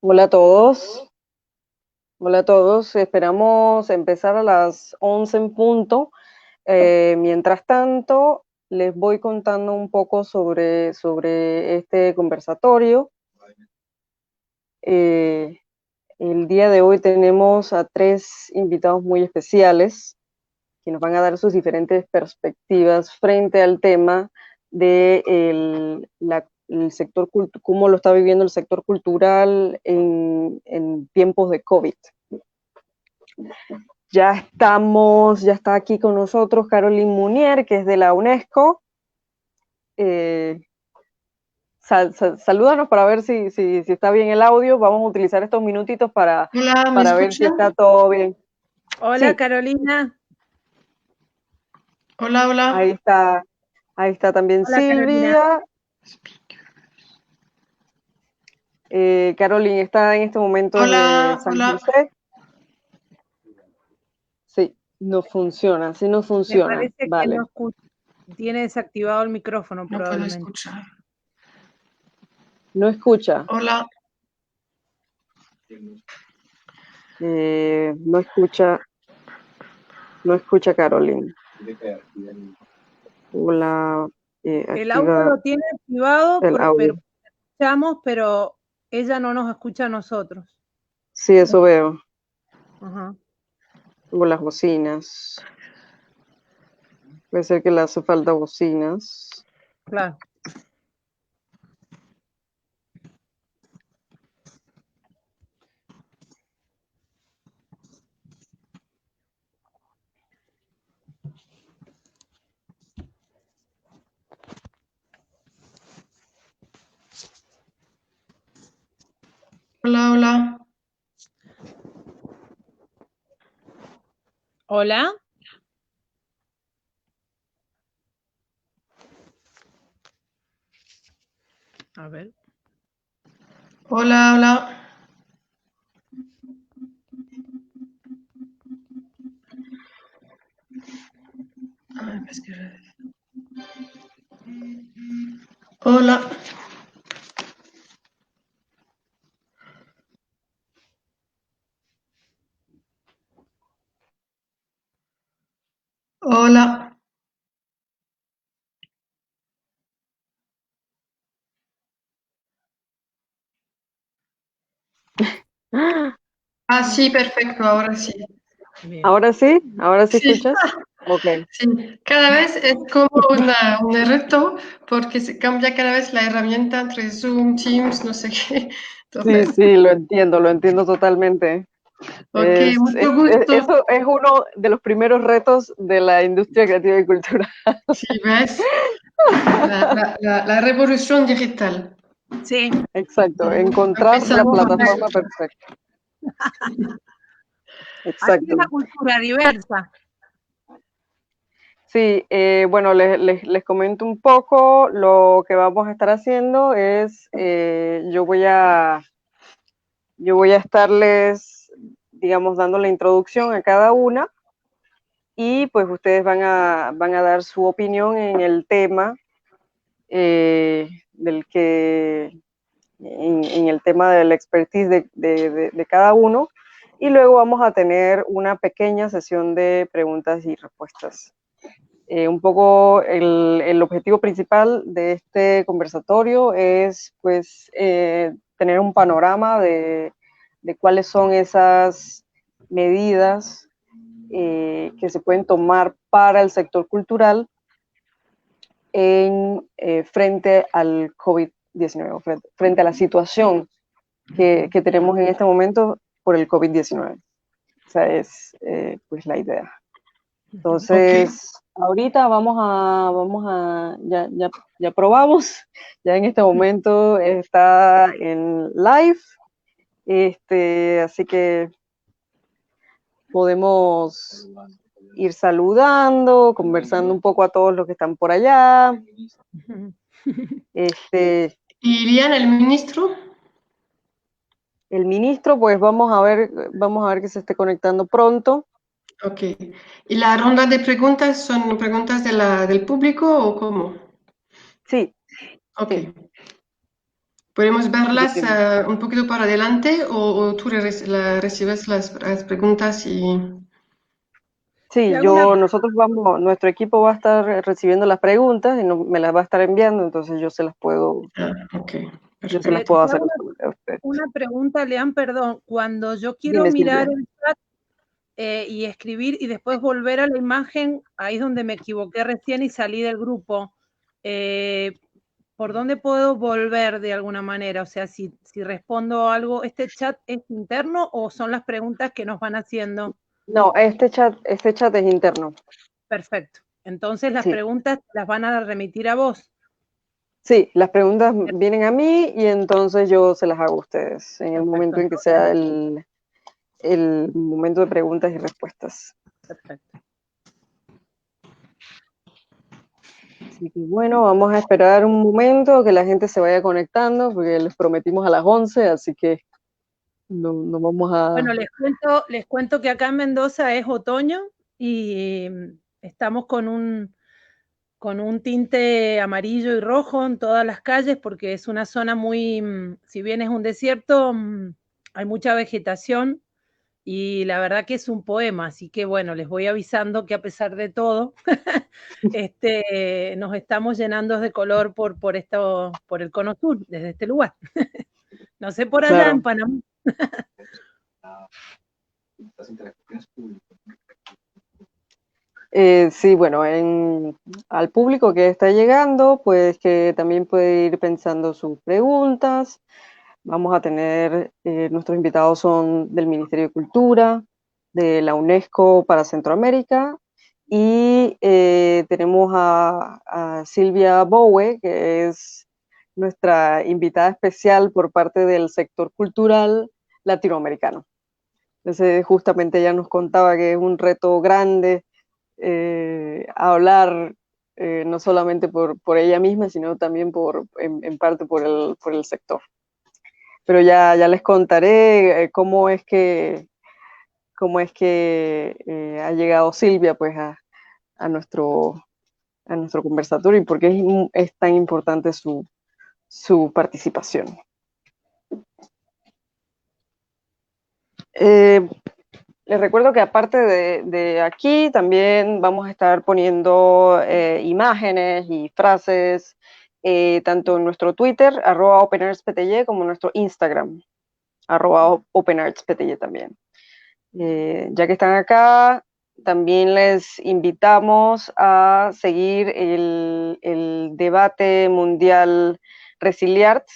Hola a todos, hola a todos. Esperamos empezar a las 11 en punto. Mientras tanto, les voy contando un poco sobre este conversatorio. Eh, el día de hoy tenemos a tres invitados muy especiales que nos van a dar sus diferentes perspectivas frente al tema de el sector, cómo lo está viviendo el sector cultural en tiempos de COVID. Ya está aquí con nosotros Caroline Munier, que es de la UNESCO. Eh, Salúdanos para ver si está bien el audio. Vamos a utilizar estos minutitos Hola, ¿me para ver si escuchan? está todo bien. Hola Sí, Carolina. Hola, ahí hola. está, ahí está también Hola Carolina. Silvia. Caroline está en este momento desde Hola, San hola. José. Sí, no funciona, sí no Me funciona. parece que no Vale, escucha, tiene desactivado el micrófono No puedo probablemente. escuchar. no escucha, Hola. no escucha, no escucha Caroline. Hola, El audio activa lo tiene activado, el audio. pero escuchamos, pero ella no nos escucha a nosotros. Sí, eso veo. Ajá, O las bocinas. Puede ser que le hace falta bocinas. claro. Hola, hola. Hola. A ver. Hola, hola. Ay, pues Hola. Hola. ¡Ah! Ah, sí, perfecto, ahora sí. Bien. Ahora sí Sí, escuchas. Ok. sí. Cada vez es como un reto porque se cambia cada vez la herramienta entre Zoom, Teams, no sé qué. Sí, Entonces, sí, lo entiendo totalmente. ok, mucho gusto. Eso es uno de los primeros retos de la industria creativa y cultural. Sí, ¿ves? La revolución digital. Sí, Exacto, encontrar la Empezamos a plataforma nosotros. perfecta. así es la Exacto. cultura diversa. Sí, bueno, les comento un poco. Lo que vamos a estar haciendo es, yo voy a estarles, digamos, dando la introducción a cada una y pues ustedes van a dar su opinión en el tema del que, en el tema del expertise de cada uno y luego vamos a tener una pequeña sesión de preguntas y respuestas. Un poco el objetivo principal de este conversatorio es pues tener un panorama de cuáles son esas medidas que se pueden tomar para el sector cultural frente al COVID-19, frente a la situación que tenemos en este momento por el COVID-19. Esa es pues la idea. Ok. Entonces, ahorita ya probamos, ya en este momento está en live, así que podemos ir saludando, conversando un poco a todos los que están por allá. Este, ¿Y Ilian, el ministro? el ministro, pues vamos a ver que se esté conectando pronto. Ok. ¿Y la ronda de preguntas son preguntas del público o cómo? Sí, Ok. sí. ¿Podemos verlas Bien. un poquito para adelante o tú recibes las preguntas y... Te Sí, hago una, nosotros vamos, nuestro equipo va a estar recibiendo las preguntas y me las va a estar enviando, entonces Ah, ok, yo se las perfecto. puedo te hacer hago a ustedes. una pregunta, Lean, perdón. Cuando yo quiero Dime, mirar Silvia. el chat y escribir y después volver a la imagen, ahí es donde me equivoqué recién y salí del grupo. ¿Por dónde puedo volver de alguna manera? O sea, si respondo algo, ¿este chat es interno o son las preguntas que nos van haciendo? No, este chat es interno. Perfecto. Entonces las Sí, preguntas las van a remitir a vos. sí, las preguntas vienen a mí y entonces yo se las hago a ustedes en el Perfecto, momento en que entonces, sea el momento de preguntas y respuestas. perfecto. Así que bueno, vamos a esperar un momento que la gente se vaya conectando porque les prometimos a las 11, así que no vamos a... Bueno, les cuento que acá en Mendoza es otoño y estamos con un tinte amarillo y rojo en todas las calles porque es una zona muy, si bien es un desierto, hay mucha vegetación y la verdad que es un poema, así que bueno, les voy avisando que a pesar de todo, nos estamos llenando de color por esto, por el cono sur, desde este lugar. No sé por allá en Claro. Panamá. Sí, bueno, al público que está llegando, pues que también puede ir pensando sus preguntas. Vamos a tener, nuestros invitados son del Ministerio de Cultura, de la UNESCO para Centroamérica, y tenemos a Silvia Bowe, que es nuestra invitada especial por parte del sector cultural latinoamericano. Entonces, justamente ella nos contaba que es un reto grande hablar no solamente por ella misma, sino también en parte por el sector. Pero ya les contaré cómo es que ha llegado Silvia pues a nuestro, a nuestro conversatorio y por qué es tan importante su participación. Eh, Les recuerdo que aparte de aquí, también vamos a estar poniendo imágenes y frases, tanto en nuestro Twitter, @OpenArtsPTY, como en nuestro Instagram, @OpenArtsPTY también. Ya que están acá, también les invitamos a seguir el debate mundial Resiliart.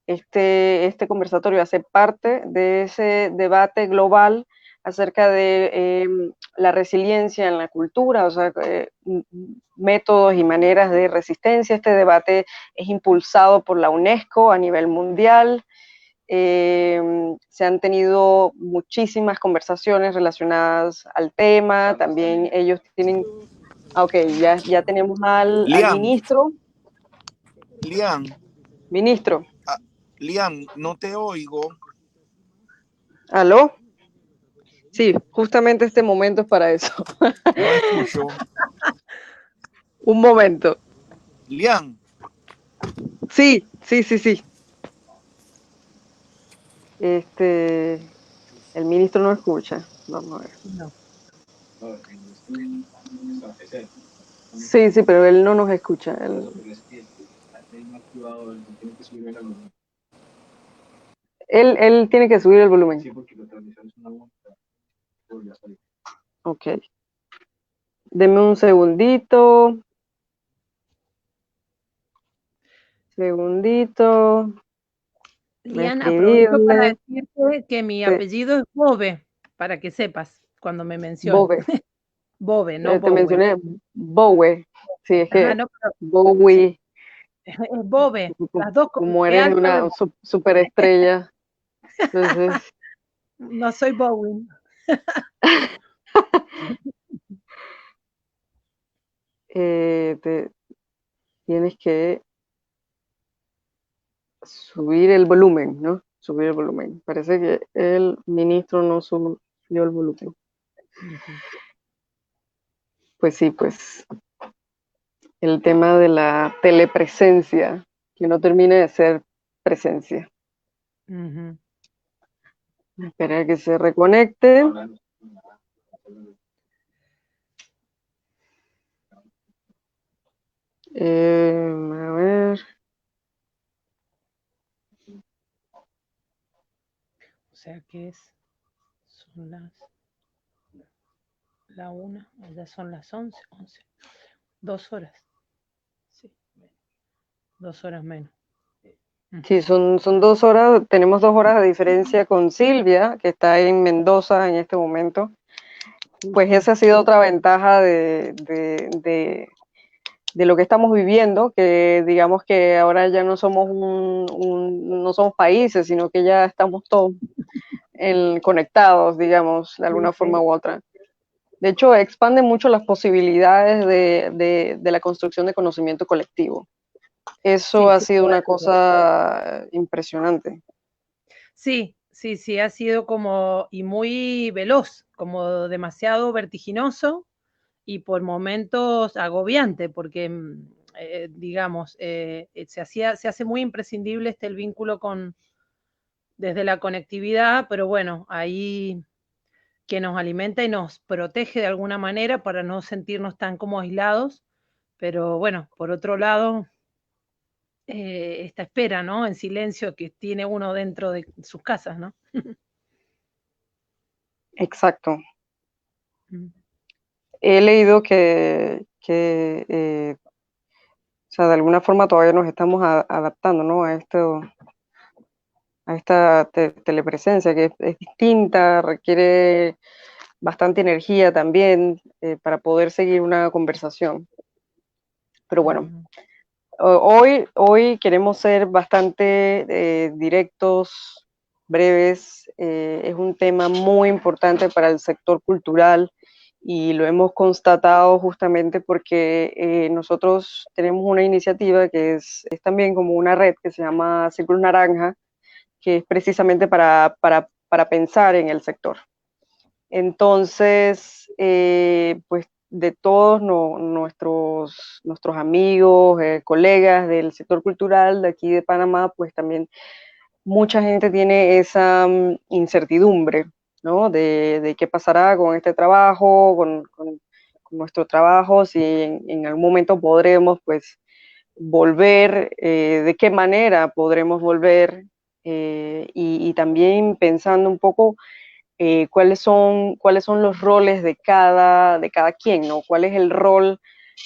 Este conversatorio hace parte de ese debate global acerca de la resiliencia en la cultura, o sea, métodos y maneras de resistencia. Este debate es impulsado por la UNESCO a nivel mundial. Se han tenido muchísimas conversaciones relacionadas al tema, también ellos tienen, ok, ya tenemos al Liam, ministro. Liam, Ministro, Liam, no te oigo, ¿aló? Sí, justamente este momento es para eso. no escucho. Un momento. Liam, Sí. El ministro no escucha. Vamos a ver. No. Sí, pero él no nos escucha. Él tiene que subir el volumen. Ok. Deme un segundito. Segundito. Voy a Lian, aprovecho para escribirle. decirte que mi Sí, apellido es Bove, para que sepas cuando me menciones. Bobe. Bove, no Te Bowen. mencioné Bowe. Sí, es Ajá, que no, pero sí, Bowie, es Bove, las dos con como E eres alta de una Bove. superestrella, entonces No soy Bowen. te tienes que subir el volumen, ¿no? Subir el volumen. Parece que el ministro no subió el volumen. Pues sí, pues el tema de la telepresencia, que no termine de ser presencia. Ujú. Espera que se reconecte. A ver. O sea que son la 1, allá son las 11, 2 horas. Sí, 2 horas menos. Sí, son 2 horas, tenemos 2 horas de diferencia con Silvia, que está en Mendoza en este momento. Pues esa ha sido otra ventaja de lo que estamos viviendo, que digamos que ahora ya no somos no somos países, sino que ya estamos todos conectados, digamos, de alguna forma u otra. De hecho, expande mucho las posibilidades de la construcción de conocimiento colectivo. Eso Sí, ha sí, sido una cosa impresionante. sí, ha sido como, y muy veloz, como demasiado vertiginoso y por momentos agobiante, porque, digamos, se hace muy imprescindible el vínculo desde la conectividad, pero bueno, ahí que nos alimenta y nos protege de alguna manera para no sentirnos tan como aislados, pero bueno, por otro lado, esta espera, ¿no? En silencio que tiene uno dentro de sus casas, ¿no? Exacto. Mm. He leído o sea, de alguna forma todavía nos estamos adaptando, ¿no? A esta telepresencia que es distinta, requiere bastante energía también para poder seguir una conversación. Pero bueno, hoy queremos ser bastante directos, breves. Es un tema muy importante para el sector cultural y lo hemos constatado justamente porque nosotros tenemos una iniciativa que es también como una red que se llama Círculo Naranja, que es precisamente para pensar en el sector. Entonces, pues de todos nuestros amigos, colegas del sector cultural de aquí de Panamá, pues también mucha gente tiene esa incertidumbre, ¿no? De qué pasará con este trabajo, con nuestro trabajo, si en algún momento podremos, pues, volver, de qué manera podremos volver, y también pensando un poco cuáles son los roles de cada quien, ¿no? ¿Cuál es el rol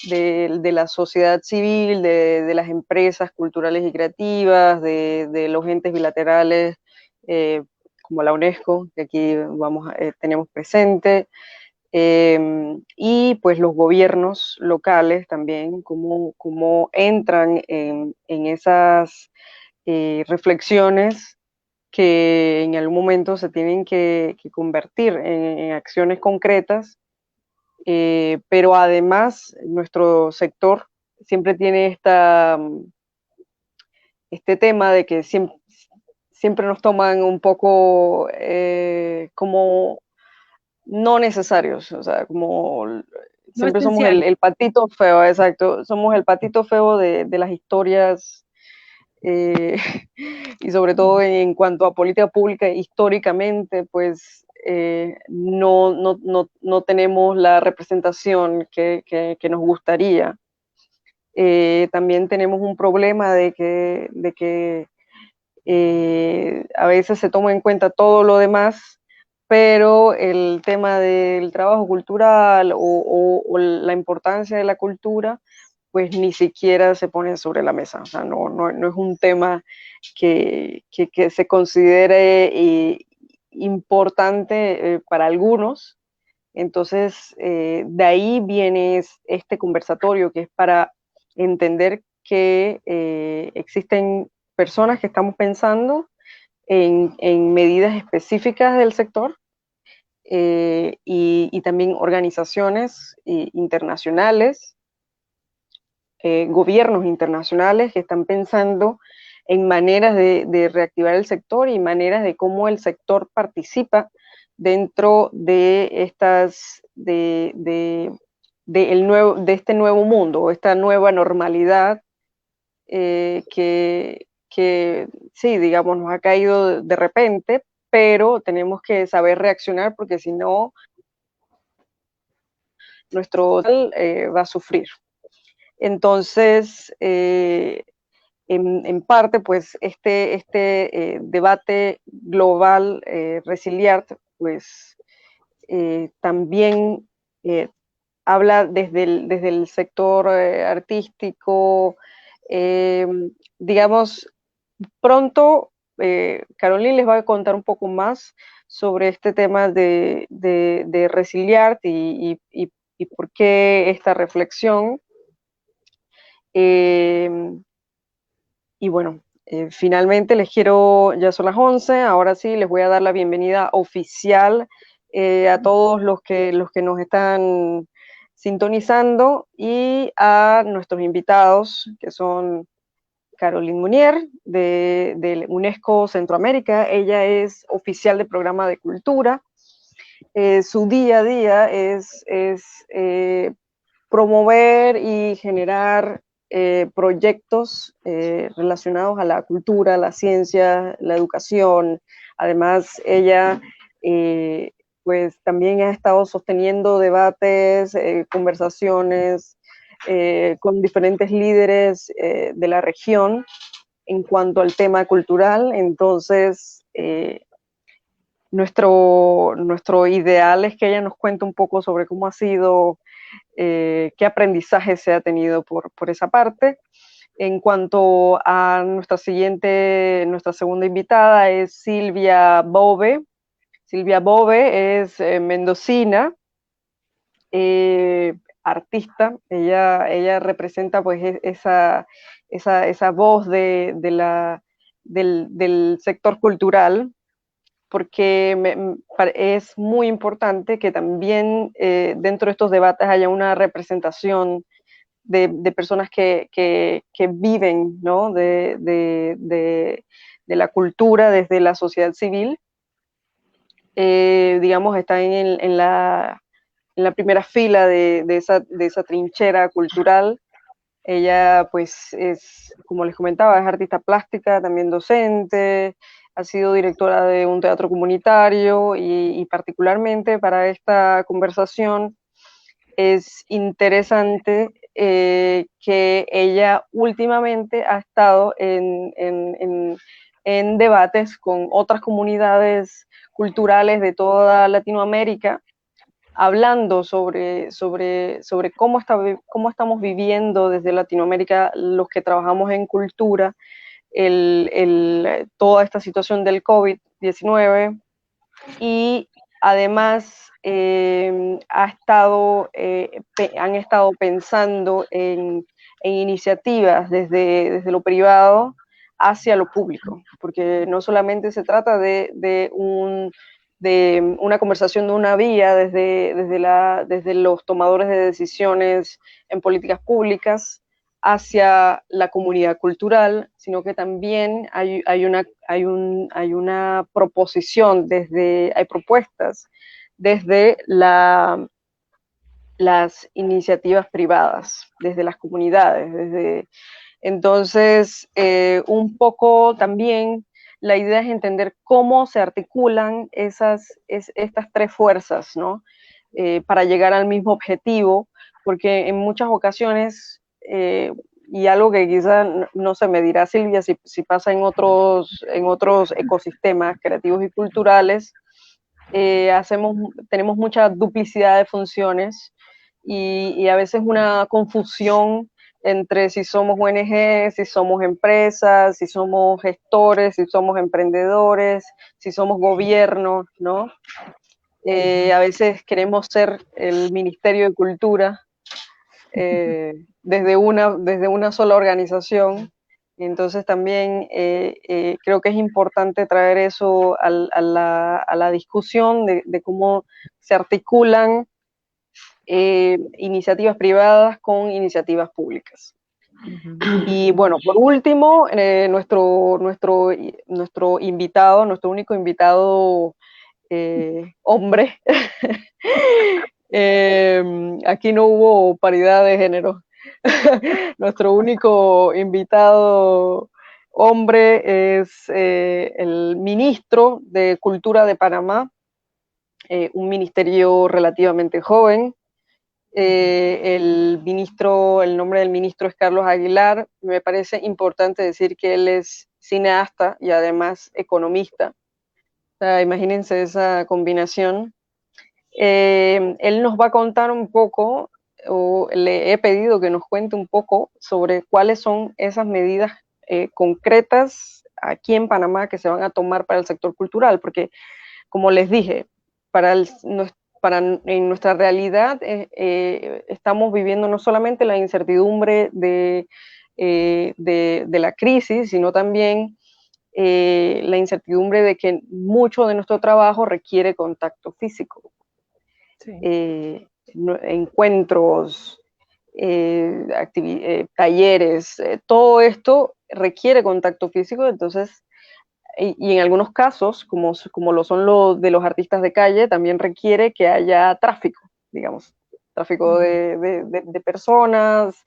de la sociedad civil, de las empresas culturales y creativas, de los entes bilaterales, como la UNESCO, que aquí tenemos presente, y pues los gobiernos locales también, cómo entran en esas reflexiones que en algún momento se tienen que convertir en acciones concretas, pero además nuestro sector siempre tiene este tema de que siempre nos toman un poco como no necesarios, o sea, como No siempre somos esencial. el patito feo, exacto, somos el patito feo de las historias, eh, y sobre todo en cuanto a política pública, históricamente, pues no tenemos la representación que nos gustaría. También tenemos un problema de que a veces se toma en cuenta todo lo demás, pero el tema del trabajo cultural o la importancia de la cultura, pues ni siquiera se pone sobre la mesa. O sea, no es un tema que se considere importante para algunos. Entonces, de ahí viene este conversatorio que es para entender que existen personas que estamos pensando en medidas específicas del sector, y también organizaciones internacionales, gobiernos internacionales que están pensando en maneras de reactivar el sector y maneras de cómo el sector participa dentro de este nuevo mundo, esta nueva normalidad, que que sí, digamos, nos ha caído de repente, pero tenemos que saber reaccionar porque si no, nuestro va a sufrir. Entonces, en parte, pues este debate global Resiliart, pues también habla desde el sector artístico, eh, digamos, pronto Caroline les va a contar un poco más sobre este tema de Resiliart y por qué esta reflexión. Y bueno, finalmente les quiero, ya son las 11, ahora sí les voy a dar la bienvenida oficial a todos los que nos están sintonizando y a nuestros invitados, que son Caroline Munier, de UNESCO Centroamérica. Ella es oficial del programa de cultura. Su día a día es promover y generar proyectos relacionados a la cultura, la ciencia, la educación. Además, ella pues también ha estado sosteniendo debates, conversaciones con diferentes líderes de la región en cuanto al tema cultural. Entonces, nuestro ideal es que ella nos cuente un poco sobre cómo ha sido, qué aprendizaje se ha tenido por esa parte. En cuanto a nuestra segunda invitada es Silvia Bove. Silvia Bove es mendocina, artista. Ella representa pues esa voz del sector cultural, porque es muy importante que también dentro de estos debates haya una representación de personas que viven, ¿no? de la cultura desde la sociedad civil. Digamos, están en la primera fila de esa trinchera cultural. Ella, pues, como les comentaba, es artista plástica, también docente, ha sido directora de un teatro comunitario y particularmente para esta conversación es interesante que ella últimamente ha estado en debates con otras comunidades culturales de toda Latinoamérica, hablando sobre cómo estamos viviendo desde Latinoamérica los que trabajamos en cultura toda esta situación del COVID-19, y además han estado pensando en iniciativas desde lo privado hacia lo público, porque no solamente se trata de una conversación de una vía desde los tomadores de decisiones en políticas públicas hacia la comunidad cultural, sino que también hay una proposición, hay propuestas desde las iniciativas privadas, desde las comunidades. Entonces, un poco también la idea es entender cómo se articulan estas tres fuerzas, ¿no? Para llegar al mismo objetivo, porque en muchas ocasiones, y algo que quizá no se me dirá Silvia si pasa en otros ecosistemas creativos y culturales, tenemos mucha duplicidad de funciones y a veces una confusión entre si somos ONG, si somos empresas, si somos gestores, si somos emprendedores, si somos gobierno, ¿no? A veces queremos ser el Ministerio de Cultura desde una sola organización. Entonces también creo que es importante traer eso a la discusión de cómo se articulan iniciativas privadas con iniciativas públicas. Y bueno, por último, nuestro invitado, nuestro único invitado hombre, aquí no hubo paridad de género. Nuestro único invitado hombre es el ministro de Cultura de Panamá, un ministerio relativamente joven. El nombre del ministro es Carlos Aguilar. Me parece importante decir que él es cineasta y además economista. O sea, imagínense esa combinación. Él nos va a contar un poco, o le he pedido que nos cuente un poco sobre cuáles son esas medidas concretas aquí en Panamá que se van a tomar para el sector cultural, porque como les dije, en nuestra realidad estamos viviendo no solamente la incertidumbre de la crisis, sino también la incertidumbre de que mucho de nuestro trabajo requiere contacto físico. Sí. Encuentros, talleres, todo esto requiere contacto físico, entonces, y en algunos casos, como lo son los de los artistas de calle, también requiere que haya tráfico, digamos, tráfico de personas.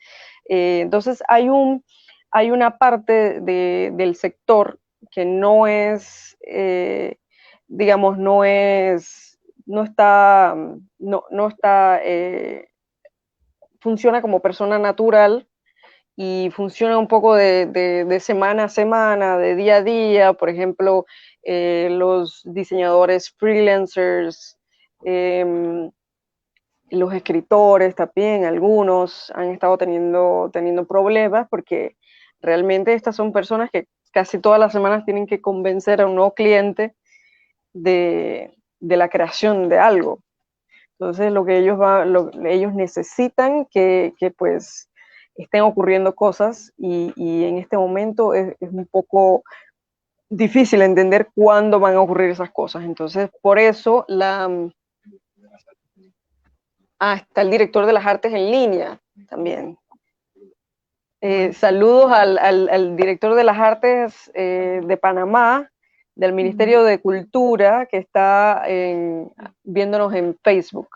Entonces, hay una parte del sector que no es, digamos, no está, funciona como persona natural y funciona un poco de semana a semana, de día a día. Por ejemplo, los diseñadores freelancers, los escritores también, algunos han estado teniendo problemas porque realmente estas son personas que casi todas las semanas tienen que convencer a un nuevo cliente de la creación de algo. Entonces, lo que ellos necesitan que pues estén ocurriendo cosas y en este momento es un poco difícil entender cuándo van a ocurrir esas cosas. Entonces, por eso está el director de las artes en línea también. Saludos al director de las artes de Panamá, del Ministerio de Cultura, que está viéndonos en Facebook.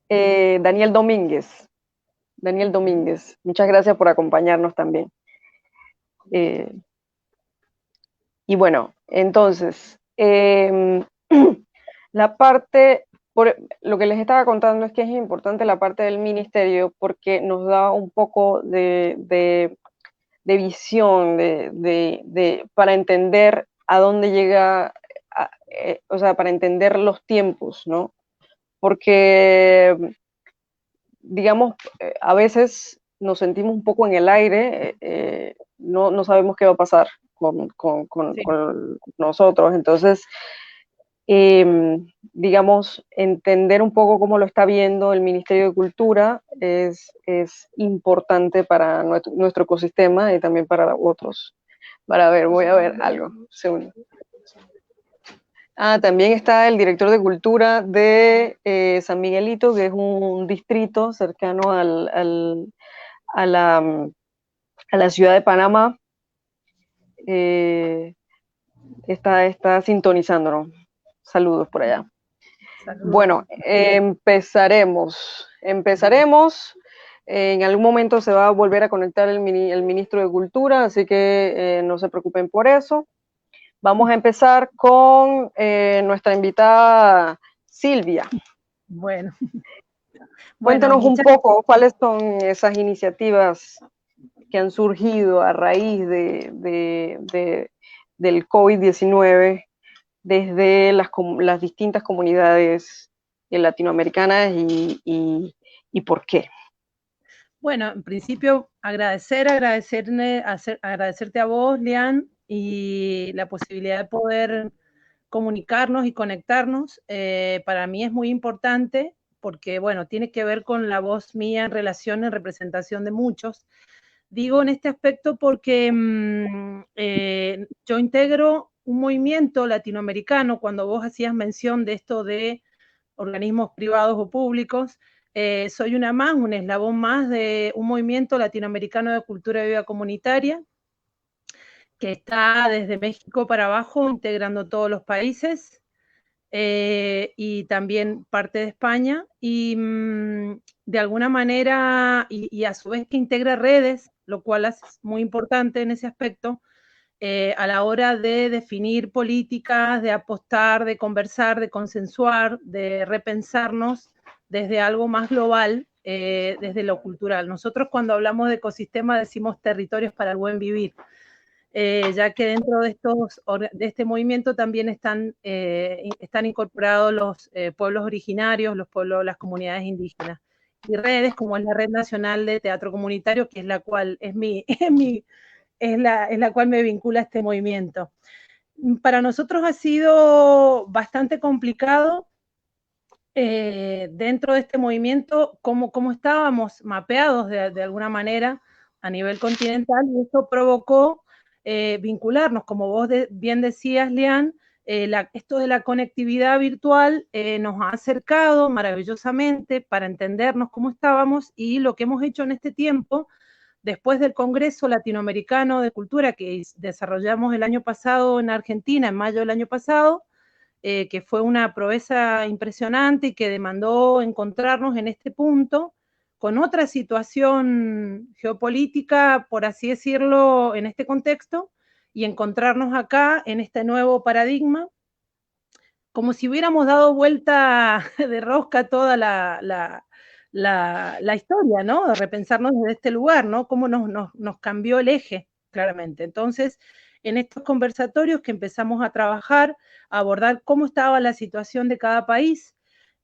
Daniel Domínguez. Muchas gracias por acompañarnos también. Y bueno, entonces, la parte, lo que les estaba contando es que es importante la parte del ministerio porque nos da un poco de visión, para entender a dónde llega, o sea, para entender los tiempos, ¿no? Porque, digamos, a veces nos sentimos un poco en el aire, no sabemos qué va a pasar con nosotros. Entonces, digamos, entender un poco cómo lo está viendo el Ministerio de Cultura es importante para nuestro ecosistema y también para otros. Voy a ver algo. Segundo. También está el director de Cultura de San Miguelito, que es un distrito cercano a la ciudad de Panamá. Está sintonizándonos. Saludos por allá. Saludos. Bueno, empezaremos. En algún momento se va a volver a conectar el ministro de Cultura, así que no se preocupen por eso. Vamos a empezar con nuestra invitada Silvia. Bueno. Cuéntanos un poco cuáles son esas iniciativas que han surgido a raíz del COVID-19 desde las distintas comunidades latinoamericanas y por qué. Bueno, en principio agradecerte a vos, Lian, y la posibilidad de poder comunicarnos y conectarnos. Para mí es muy importante porque, bueno, tiene que ver con la voz mía en representación de muchos. Digo en este aspecto porque yo integro un movimiento latinoamericano. Cuando vos hacías mención de esto de organismos privados o públicos, soy un eslabón más de un movimiento latinoamericano de cultura y vida comunitaria que está desde México para abajo, integrando todos los países y también parte de España, y de alguna manera, y a su vez que integra redes lo cual es muy importante en ese aspecto, a la hora de definir políticas, de apostar, de conversar, de consensuar, de repensarnos desde algo más global, desde lo cultural. Nosotros cuando hablamos de ecosistema decimos territorios para el buen vivir, ya que dentro de este movimiento también están incorporados los pueblos originarios, las comunidades indígenas, y redes como es la Red Nacional de Teatro Comunitario, que es la cual es la cual me vincula a este movimiento. Para nosotros ha sido bastante complicado dentro de este movimiento, cómo estábamos mapeados de alguna manera a nivel continental, y esto provocó vincularnos, como vos bien decías, Lian, esto de la conectividad virtual nos ha acercado maravillosamente para entendernos cómo estábamos, y lo que hemos hecho en este tiempo, después del Congreso Latinoamericano de Cultura que desarrollamos el año pasado en Argentina, en mayo del año pasado, que fue una proeza impresionante y que demandó encontrarnos en este punto con otra situación geopolítica, por así decirlo, en este contexto, y encontrarnos acá en este nuevo paradigma, como si hubiéramos dado vuelta de rosca toda la historia, ¿no? De repensarnos desde este lugar, ¿no? Cómo nos cambió el eje, claramente. Entonces, en estos conversatorios que empezamos a trabajar, a abordar cómo estaba la situación de cada país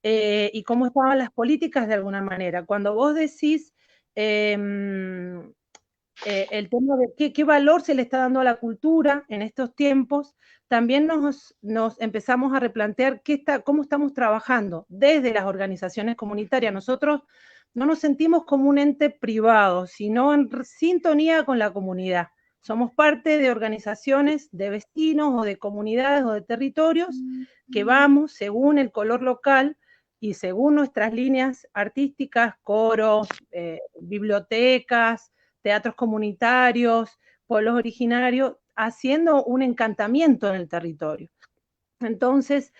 y cómo estaban las políticas de alguna manera. Cuando vos decís el tema de qué valor se le está dando a la cultura en estos tiempos, también nos empezamos a replantear cómo estamos trabajando desde las organizaciones comunitarias. Nosotros no nos sentimos como un ente privado, sino en sintonía con la comunidad. Somos parte de organizaciones de vecinos o de comunidades o de territorios que vamos según el color local y según nuestras líneas artísticas, coros, bibliotecas, teatros comunitarios, pueblos originarios, haciendo un encantamiento en el territorio. Entonces,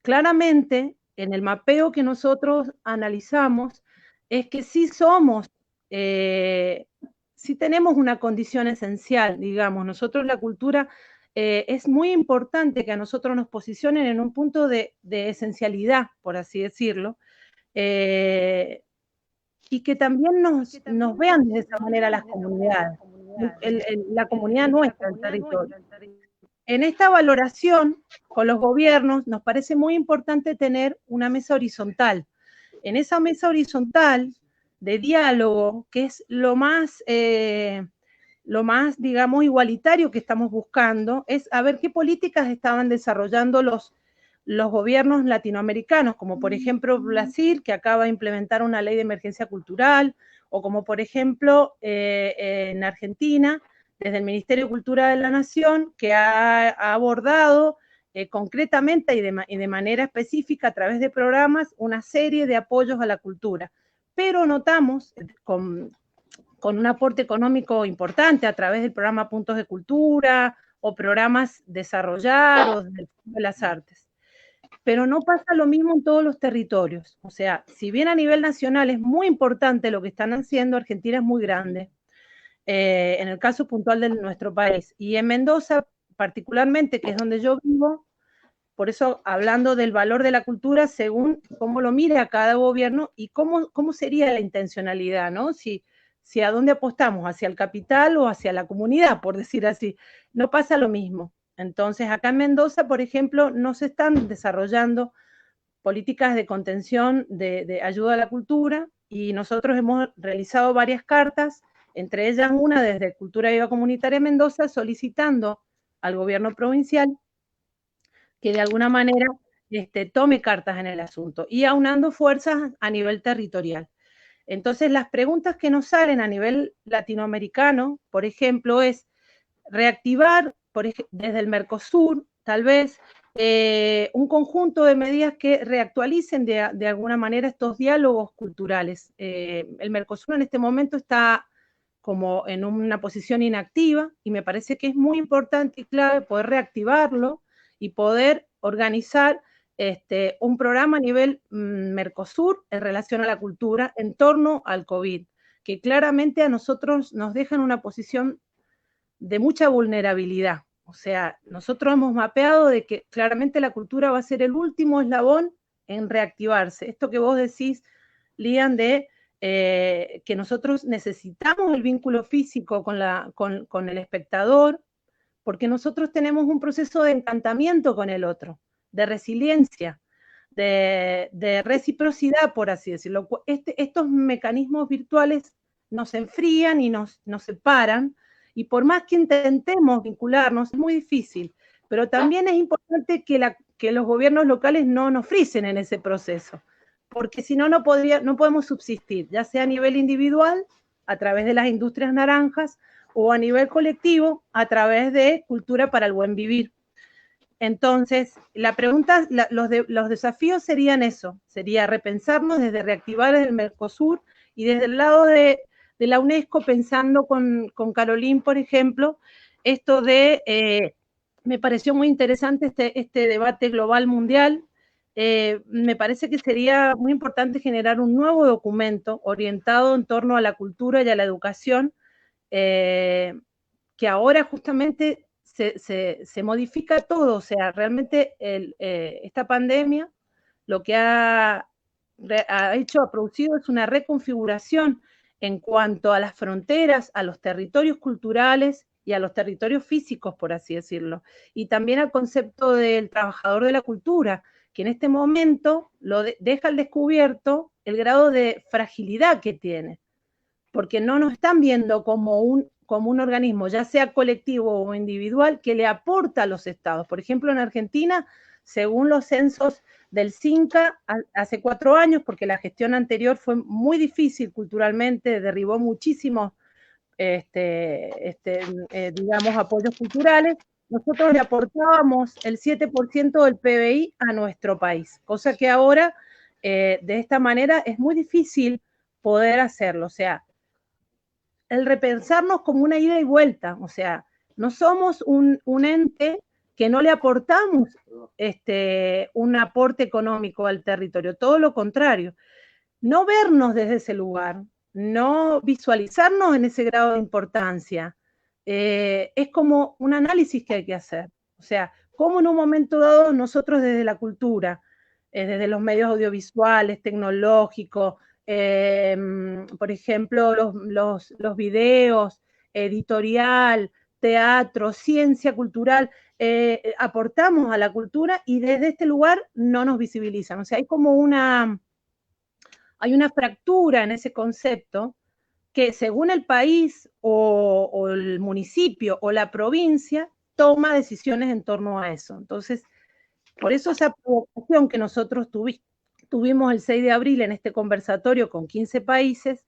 claramente, en el mapeo que nosotros analizamos, es que sí somos, sí tenemos una condición esencial, digamos. Nosotros la cultura es muy importante que a nosotros nos posicionen en un punto de esencialidad, por así decirlo, y que también nos vean de esa manera las comunidades, la comunidad nuestra, el territorio. En esta valoración con los gobiernos nos parece muy importante tener una mesa horizontal. En esa mesa horizontal de diálogo, que es lo más, digamos, igualitario que estamos buscando, es a ver qué políticas estaban desarrollando los gobiernos latinoamericanos, como por ejemplo Brasil, que acaba de implementar una ley de emergencia cultural, o como por ejemplo en Argentina, desde el Ministerio de Cultura de la Nación, que ha abordado concretamente y de manera específica a través de programas una serie de apoyos a la cultura. Pero notamos con un aporte económico importante a través del programa Puntos de Cultura o programas Desarrollar o de las Artes. Pero no pasa lo mismo en todos los territorios. O sea, si bien a nivel nacional es muy importante lo que están haciendo, Argentina es muy grande, en el caso puntual de nuestro país. Y en Mendoza, particularmente, que es donde yo vivo, por eso hablando del valor de la cultura según cómo lo mire a cada gobierno y cómo sería la intencionalidad, ¿no? Si a dónde apostamos, hacia el capital o hacia la comunidad, por decir así. No pasa lo mismo. Entonces, acá en Mendoza, por ejemplo, no se están desarrollando políticas de contención, de ayuda a la cultura, y nosotros hemos realizado varias cartas, entre ellas una desde Cultura Viva Comunitaria Mendoza, solicitando al gobierno provincial que de alguna manera tome cartas en el asunto y aunando fuerzas a nivel territorial. Entonces, las preguntas que nos salen a nivel latinoamericano, por ejemplo, es reactivar desde el Mercosur, tal vez, un conjunto de medidas que reactualicen de alguna manera estos diálogos culturales. El Mercosur en este momento está como en una posición inactiva y me parece que es muy importante y clave poder reactivarlo y poder organizar un programa a nivel Mercosur en relación a la cultura en torno al COVID, que claramente a nosotros nos dejan una posición de mucha vulnerabilidad. O sea, nosotros hemos mapeado de que claramente la cultura va a ser el último eslabón en reactivarse. Esto que vos decís, Lian, de que nosotros necesitamos el vínculo físico con el espectador, porque nosotros tenemos un proceso de encantamiento con el otro, de resiliencia, de reciprocidad, por así decirlo. Estos mecanismos virtuales nos enfrían y nos separan, y por más que intentemos vincularnos, es muy difícil. Pero también es importante que los gobiernos locales no nos frisen en ese proceso, porque si no, no podemos subsistir, ya sea a nivel individual, a través de las industrias naranjas, o a nivel colectivo, a través de Cultura para el Buen Vivir. Entonces, la pregunta, los desafíos serían eso, sería repensarnos desde reactivar el Mercosur y desde el lado de la UNESCO, pensando con Caroline, por ejemplo, esto de, me pareció muy interesante este debate global mundial. Me parece que sería muy importante generar un nuevo documento orientado en torno a la cultura y a la educación, que ahora justamente se modifica todo. O sea, realmente esta pandemia lo que ha producido es una reconfiguración en cuanto a las fronteras, a los territorios culturales y a los territorios físicos, por así decirlo, y también al concepto del trabajador de la cultura, que en este momento deja al descubierto el grado de fragilidad que tiene, porque no nos están viendo como un organismo, ya sea colectivo o individual, que le aporta a los estados. Por ejemplo, en Argentina, según los censos del CINCA, hace 4 años, porque la gestión anterior fue muy difícil culturalmente, derribó muchísimos, digamos, apoyos culturales, nosotros le aportábamos el 7% del PBI a nuestro país, cosa que ahora, de esta manera, es muy difícil poder hacerlo. O sea, el repensarnos como una ida y vuelta, o sea, no somos un ente que no le aportamos un aporte económico al territorio, todo lo contrario. No vernos desde ese lugar, no visualizarnos en ese grado de importancia, es como un análisis que hay que hacer. O sea, cómo en un momento dado nosotros desde la cultura, desde los medios audiovisuales, tecnológicos, por ejemplo, los videos, editorial, teatro, ciencia cultural, aportamos a la cultura y desde este lugar no nos visibilizan. O sea, hay como hay una fractura en ese concepto que según el país o el municipio o la provincia toma decisiones en torno a eso. Entonces, por eso esa provocación que nosotros tuvimos el 6 de abril en este conversatorio con 15 países,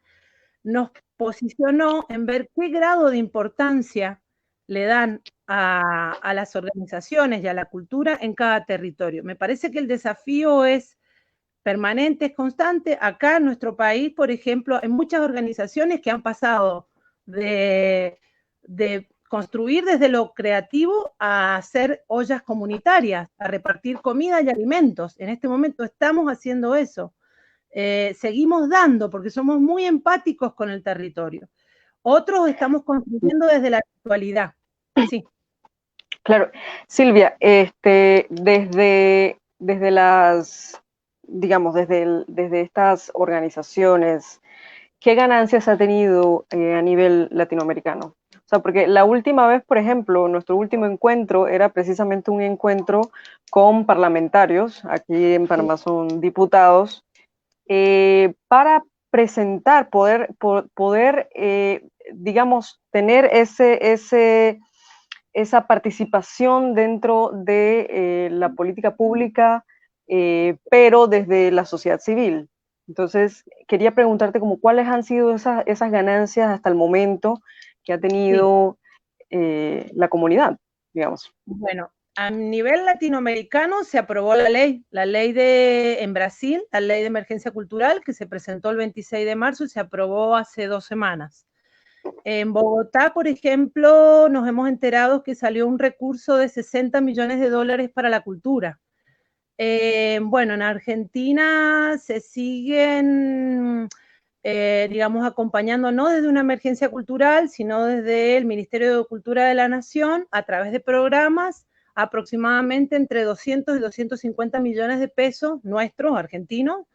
nos posicionó en ver qué grado de importancia le dan a las organizaciones y a la cultura en cada territorio. Me parece que el desafío es permanente, es constante. Acá en nuestro país, por ejemplo, hay muchas organizaciones que han pasado de construir desde lo creativo a hacer ollas comunitarias, a repartir comida y alimentos. En este momento estamos haciendo eso. Seguimos dando porque somos muy empáticos con el territorio. Otros estamos construyendo desde la actualidad. Sí. Claro. Silvia, desde las, digamos, desde estas organizaciones, ¿qué ganancias ha tenido a nivel latinoamericano? O sea, porque la última vez, por ejemplo, nuestro último encuentro era precisamente un encuentro con parlamentarios, aquí en Panamá son diputados, para presentar, poder digamos, tener esa participación dentro de la política pública, pero desde la sociedad civil. Entonces, quería preguntarte como cuáles han sido esas ganancias hasta el momento que ha tenido la comunidad, digamos. Bueno, a nivel latinoamericano se aprobó la ley en Brasil, la ley de emergencia cultural, que se presentó el 26 de marzo y se aprobó hace 2 semanas. En Bogotá, por ejemplo, nos hemos enterado que salió un recurso de $60 millones para la cultura. Bueno, en Argentina se siguen digamos, acompañando no desde una emergencia cultural, sino desde el Ministerio de Cultura de la Nación, a través de programas, aproximadamente entre 200 y 250 millones de pesos nuestros, argentinos,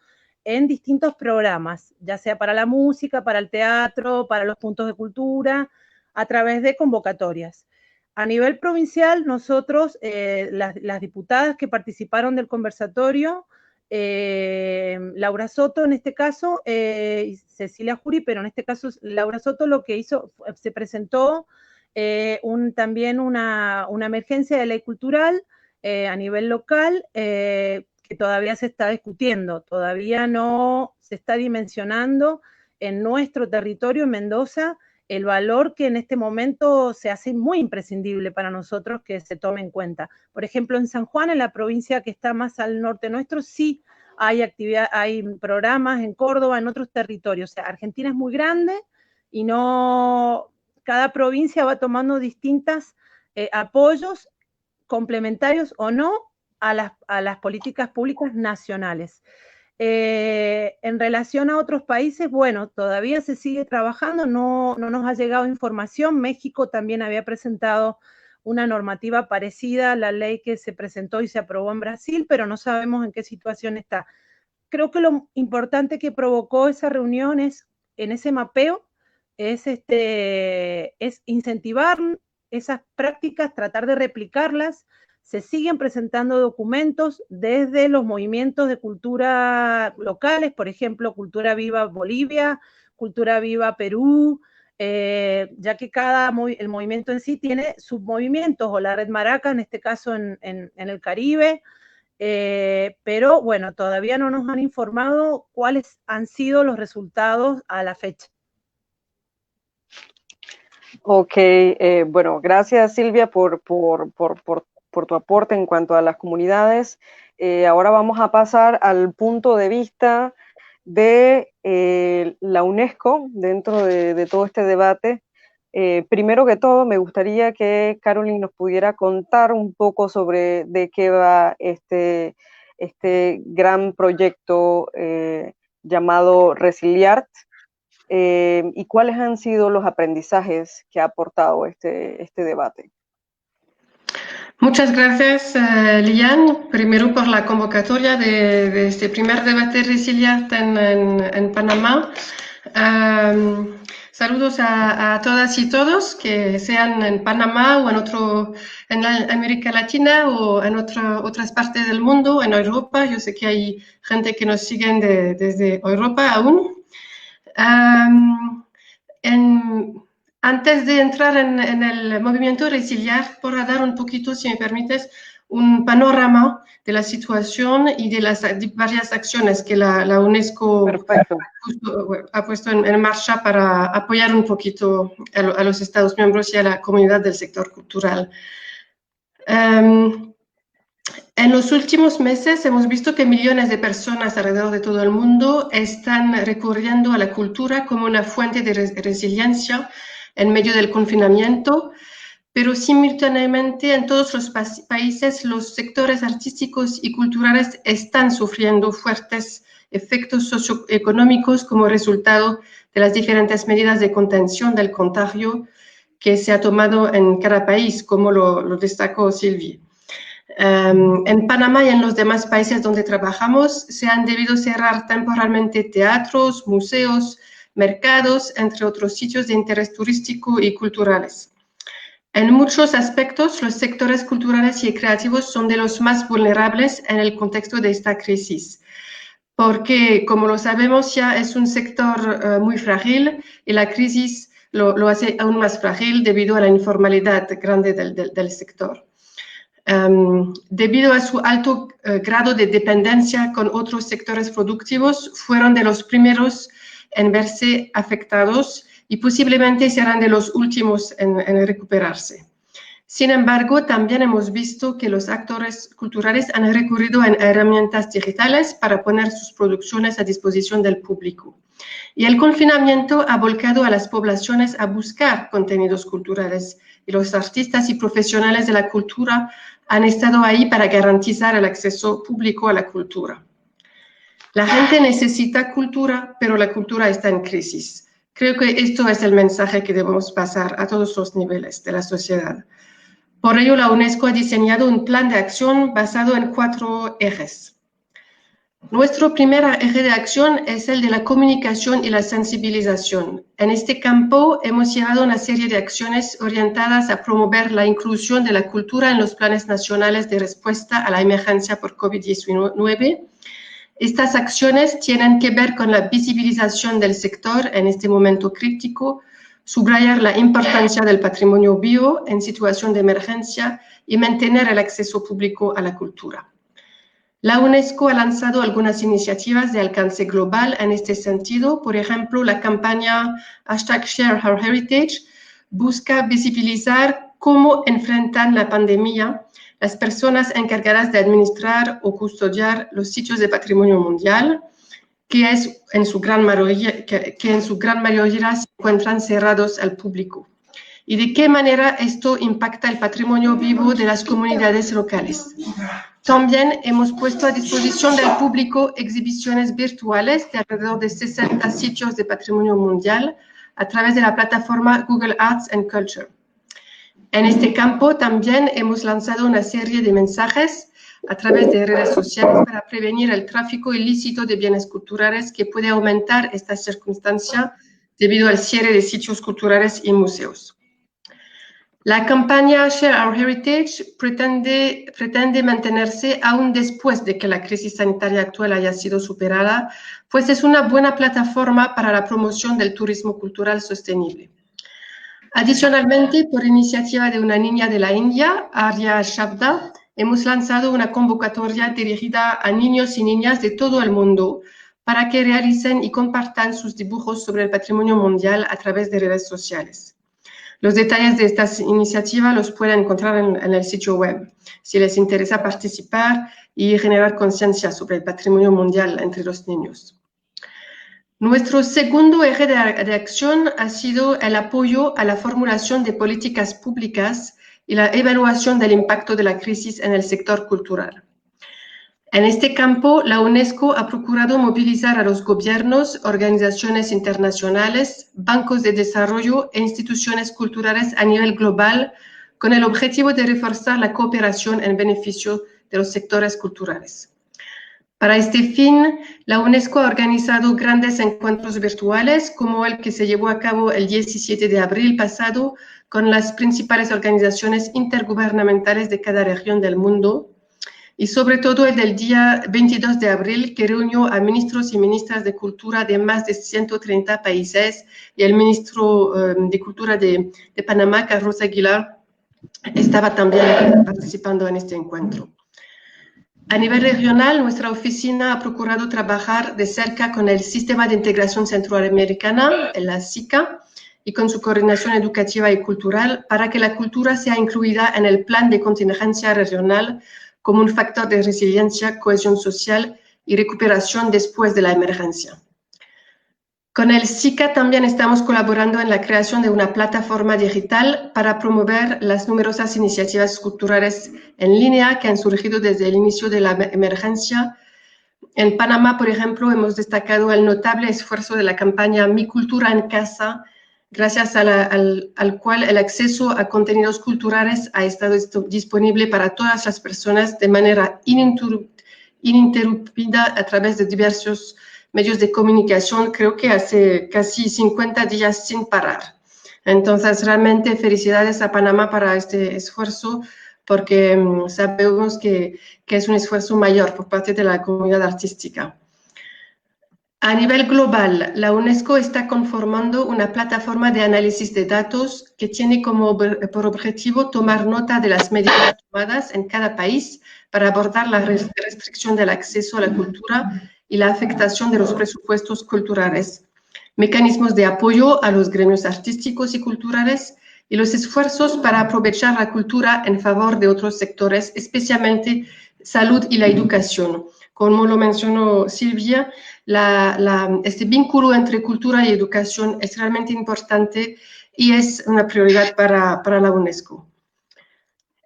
en distintos programas, ya sea para la música, para el teatro, para los puntos de cultura, a través de convocatorias. A nivel provincial, nosotros, las diputadas que participaron del conversatorio, Laura Soto en este caso, y Cecilia Jury, pero en este caso Laura Soto lo que hizo, se presentó también una emergencia de ley cultural a nivel local, que todavía se está discutiendo, todavía no se está dimensionando en nuestro territorio, en Mendoza, el valor que en este momento se hace muy imprescindible para nosotros que se tome en cuenta. Por ejemplo, en San Juan, en la provincia que está más al norte nuestro, sí hay actividad, hay programas en Córdoba, en otros territorios. O sea, Argentina es muy grande y no, cada provincia va tomando distintos apoyos complementarios o no a las políticas públicas nacionales. En relación a otros países, bueno, todavía se sigue trabajando, no nos ha llegado información. México también había presentado una normativa parecida a la ley que se presentó y se aprobó en Brasil, pero no sabemos en qué situación está. Creo que lo importante que provocó esa reunión en ese mapeo, es incentivar esas prácticas, tratar de replicarlas. Se siguen presentando documentos desde los movimientos de cultura locales, por ejemplo, Cultura Viva Bolivia, Cultura Viva Perú, ya que el movimiento en sí tiene submovimientos, o la Red Maraca, en este caso en el Caribe, pero bueno, todavía no nos han informado cuáles han sido los resultados a la fecha. Ok, bueno, gracias Silvia por tu aporte en cuanto a las comunidades. Ahora vamos a pasar al punto de vista de la UNESCO dentro de todo este debate. Primero que todo, me gustaría que Caroline nos pudiera contar un poco sobre de qué va este gran proyecto llamado Resiliart, y cuáles han sido los aprendizajes que ha aportado este debate. Muchas gracias, Lian, primero por la convocatoria de este primer debate Resiliart en Panamá. Saludos a todas y todos, que sean en Panamá o en América Latina o en otras partes del mundo, en Europa. Yo sé que hay gente que nos siguen desde Europa aún. Antes de entrar en el movimiento Resiliart, por dar un poquito, si me permites, un panorama de la situación y de las varias acciones que la UNESCO ha puesto en marcha para apoyar un poquito a los Estados miembros y a la comunidad del sector cultural. En los últimos meses hemos visto que millones de personas alrededor de todo el mundo están recurriendo a la cultura como una fuente de resiliencia en medio del confinamiento, pero simultáneamente en todos los países los sectores artísticos y culturales están sufriendo fuertes efectos socioeconómicos como resultado de las diferentes medidas de contención del contagio que se ha tomado en cada país, como lo destacó Silvia. En Panamá y en los demás países donde trabajamos se han debido cerrar temporalmente teatros, museos, mercados, entre otros sitios de interés turístico y culturales. En muchos aspectos, los sectores culturales y creativos son de los más vulnerables en el contexto de esta crisis, porque, como lo sabemos, ya es un sector muy frágil y la crisis lo hace aún más frágil debido a la informalidad grande del sector. Debido a su alto grado de dependencia con otros sectores productivos, fueron de los primeros en verse afectados y posiblemente serán de los últimos en recuperarse. Sin embargo, también hemos visto que los actores culturales han recurrido a herramientas digitales para poner sus producciones a disposición del público. Y el confinamiento ha volcado a las poblaciones a buscar contenidos culturales, y los artistas y profesionales de la cultura han estado ahí para garantizar el acceso público a la cultura. La gente necesita cultura, pero la cultura está en crisis. Creo que esto es el mensaje que debemos pasar a todos los niveles de la sociedad. Por ello, la UNESCO ha diseñado un plan de acción basado en 4 ejes. Nuestro primer eje de acción es el de la comunicación y la sensibilización. En este campo hemos llevado una serie de acciones orientadas a promover la inclusión de la cultura en los planes nacionales de respuesta a la emergencia por COVID-19. Estas acciones tienen que ver con la visibilización del sector en este momento crítico, subrayar la importancia del patrimonio vivo en situación de emergencia y mantener el acceso público a la cultura. La UNESCO ha lanzado algunas iniciativas de alcance global en este sentido. Por ejemplo, la campaña #ShareOurHeritage busca visibilizar cómo enfrentan la pandemia las personas encargadas de administrar o custodiar los sitios de patrimonio mundial, que en su gran mayoría se encuentran cerrados al público. Y de qué manera esto impacta el patrimonio vivo de las comunidades locales. También hemos puesto a disposición del público exhibiciones virtuales de alrededor de 60 sitios de patrimonio mundial a través de la plataforma Google Arts and Culture. En este campo también hemos lanzado una serie de mensajes a través de redes sociales para prevenir el tráfico ilícito de bienes culturales que puede aumentar esta circunstancia debido al cierre de sitios culturales y museos. La campaña Share Our Heritage pretende mantenerse aún después de que la crisis sanitaria actual haya sido superada, pues es una buena plataforma para la promoción del turismo cultural sostenible. Adicionalmente, por iniciativa de una niña de la India, Arya Shabda, hemos lanzado una convocatoria dirigida a niños y niñas de todo el mundo para que realicen y compartan sus dibujos sobre el patrimonio mundial a través de redes sociales. Los detalles de esta iniciativa los pueden encontrar en el sitio web, si les interesa participar y generar conciencia sobre el patrimonio mundial entre los niños. Nuestro segundo eje de acción ha sido el apoyo a la formulación de políticas públicas y la evaluación del impacto de la crisis en el sector cultural. En este campo, la UNESCO ha procurado movilizar a los gobiernos, organizaciones internacionales, bancos de desarrollo e instituciones culturales a nivel global con el objetivo de reforzar la cooperación en beneficio de los sectores culturales. Para este fin, la UNESCO ha organizado grandes encuentros virtuales, como el que se llevó a cabo el 17 de abril pasado con las principales organizaciones intergubernamentales de cada región del mundo, y sobre todo el del día 22 de abril, que reunió a ministros y ministras de cultura de más de 130 países, y el ministro de Cultura de Panamá, Carlos Aguilar, estaba también participando en este encuentro. A nivel regional, nuestra oficina ha procurado trabajar de cerca con el Sistema de Integración Centroamericana, la SICA, y con su coordinación educativa y cultural para que la cultura sea incluida en el plan de contingencia regional como un factor de resiliencia, cohesión social y recuperación después de la emergencia. Con el SICA también estamos colaborando en la creación de una plataforma digital para promover las numerosas iniciativas culturales en línea que han surgido desde el inicio de la emergencia. En Panamá, por ejemplo, hemos destacado el notable esfuerzo de la campaña Mi Cultura en Casa, gracias al cual el acceso a contenidos culturales ha estado disponible para todas las personas de manera ininterrumpida a través de diversos medios de comunicación, creo que hace casi 50 días sin parar. Entonces, realmente felicidades a Panamá para este esfuerzo, porque sabemos que es un esfuerzo mayor por parte de la comunidad artística. A nivel global, la UNESCO está conformando una plataforma de análisis de datos que tiene por objetivo tomar nota de las medidas tomadas en cada país para abordar la restricción del acceso a la cultura y la afectación de los presupuestos culturales, mecanismos de apoyo a los gremios artísticos y culturales y los esfuerzos para aprovechar la cultura en favor de otros sectores, especialmente salud y la educación. Como lo mencionó Silvia, este vínculo entre cultura y educación es realmente importante y es una prioridad para la UNESCO.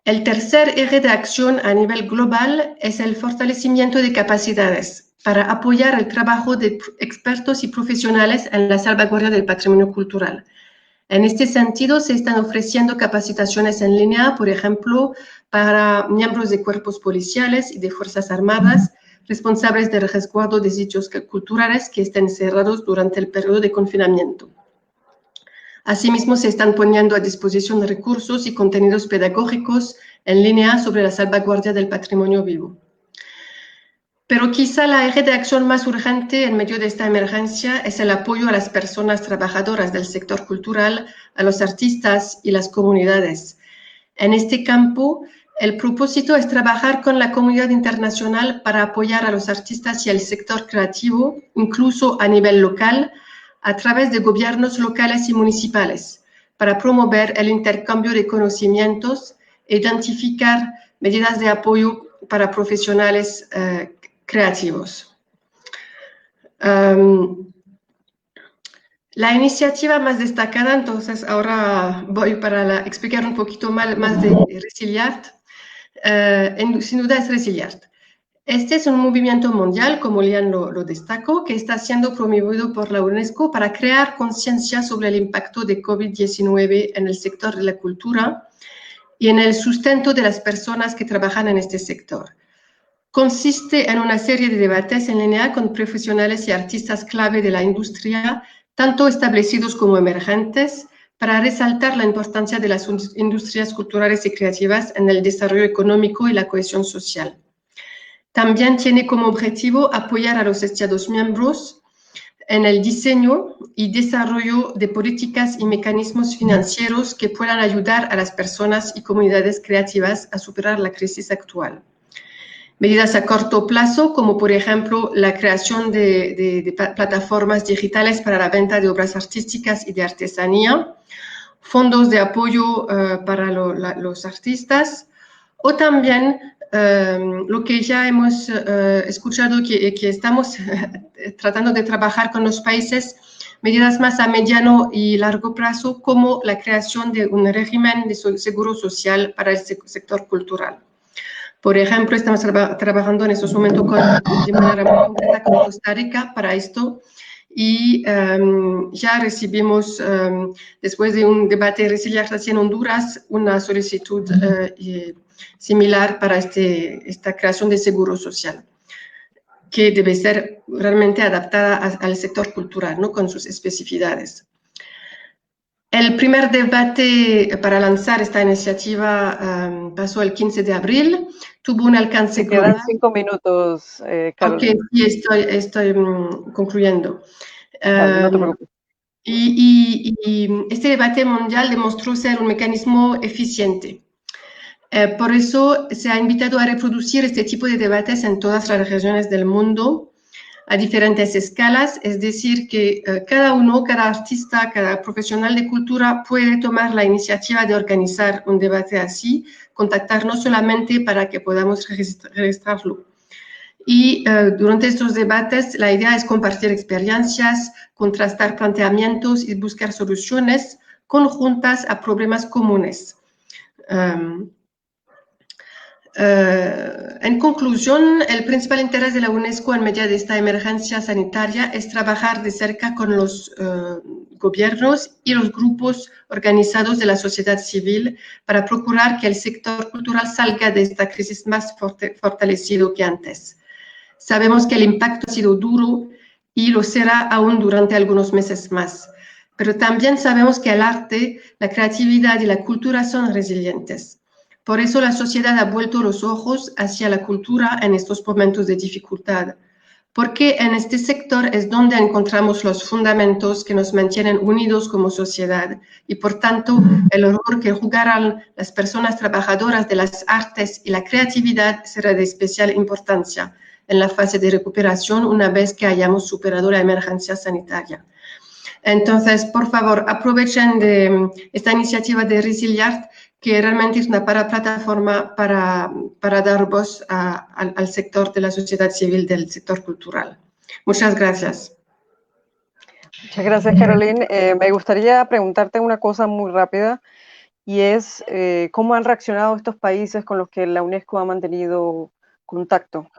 El tercer eje de acción a nivel global es el fortalecimiento de capacidades. para apoyar el trabajo de expertos y profesionales en la salvaguardia del patrimonio cultural. En este sentido, se están ofreciendo capacitaciones en línea, por ejemplo, para miembros de cuerpos policiales y de Fuerzas Armadas, responsables del resguardo de sitios culturales que estén cerrados durante el periodo de confinamiento. Asimismo, se están poniendo a disposición recursos y contenidos pedagógicos en línea sobre la salvaguardia del patrimonio vivo. Pero quizá la eje de acción más urgente en medio de esta emergencia es el apoyo a las personas trabajadoras del sector cultural, a los artistas y las comunidades. En este campo, el propósito es trabajar con la comunidad internacional para apoyar a los artistas y al sector creativo, incluso a nivel local, a través de gobiernos locales y municipales, para promover el intercambio de conocimientos e identificar medidas de apoyo para profesionales creativos. La iniciativa más destacada, entonces ahora voy para explicar un poquito más de Resiliart, sin duda es Resiliart. Este es un movimiento mundial, como Lian lo destacó, que está siendo promovido por la UNESCO para crear conciencia sobre el impacto de COVID-19 en el sector de la cultura y en el sustento de las personas que trabajan en este sector. Consiste en una serie de debates en línea con profesionales y artistas clave de la industria, tanto establecidos como emergentes, para resaltar la importancia de las industrias culturales y creativas en el desarrollo económico y la cohesión social. También tiene como objetivo apoyar a los Estados miembros en el diseño y desarrollo de políticas y mecanismos financieros que puedan ayudar a las personas y comunidades creativas a superar la crisis actual. Medidas a corto plazo, como por ejemplo la creación de plataformas digitales para la venta de obras artísticas y de artesanía, fondos de apoyo para los artistas, o también lo que ya hemos escuchado que estamos tratando de trabajar con los países, medidas más a mediano y largo plazo, como la creación de un régimen de seguro social para el sector cultural. Por ejemplo, estamos trabajando en estos momentos de manera muy concreta con Costa Rica para esto y ya recibimos, después de un debate de resiliencia en Honduras, una solicitud similar para esta creación de seguro social, que debe ser realmente adaptada al sector cultural, ¿no? Con sus especificidades. El primer debate para lanzar esta iniciativa pasó el 15 de abril, tuvo un alcance global. Quedan 5 minutos, Carolina. Ok, sí, estoy concluyendo. Vale, no te preocupes. Y este debate mundial demostró ser un mecanismo eficiente. Por eso se ha invitado a reproducir este tipo de debates en todas las regiones del mundo, a diferentes escalas, es decir, que cada artista, cada profesional de cultura puede tomar la iniciativa de organizar un debate así, contactarnos solamente para que podamos registrarlo. Y durante estos debates la idea es compartir experiencias, contrastar planteamientos y buscar soluciones conjuntas a problemas comunes. En conclusión, el principal interés de la UNESCO en medio de esta emergencia sanitaria es trabajar de cerca con los gobiernos y los grupos organizados de la sociedad civil para procurar que el sector cultural salga de esta crisis más fortalecido que antes. Sabemos que el impacto ha sido duro y lo será aún durante algunos meses más, pero también sabemos que el arte, la creatividad y la cultura son resilientes. Por eso la sociedad ha vuelto los ojos hacia la cultura en estos momentos de dificultad, porque en este sector es donde encontramos los fundamentos que nos mantienen unidos como sociedad y por tanto el rol que jugarán las personas trabajadoras de las artes y la creatividad será de especial importancia en la fase de recuperación una vez que hayamos superado la emergencia sanitaria. Entonces, por favor, aprovechen de esta iniciativa de Resiliart, que realmente es una plataforma para dar voz al sector de la sociedad civil, del sector cultural. Muchas gracias. Muchas gracias, Caroline. Me gustaría preguntarte una cosa muy rápida, y es cómo han reaccionado estos países con los que la UNESCO ha mantenido contacto.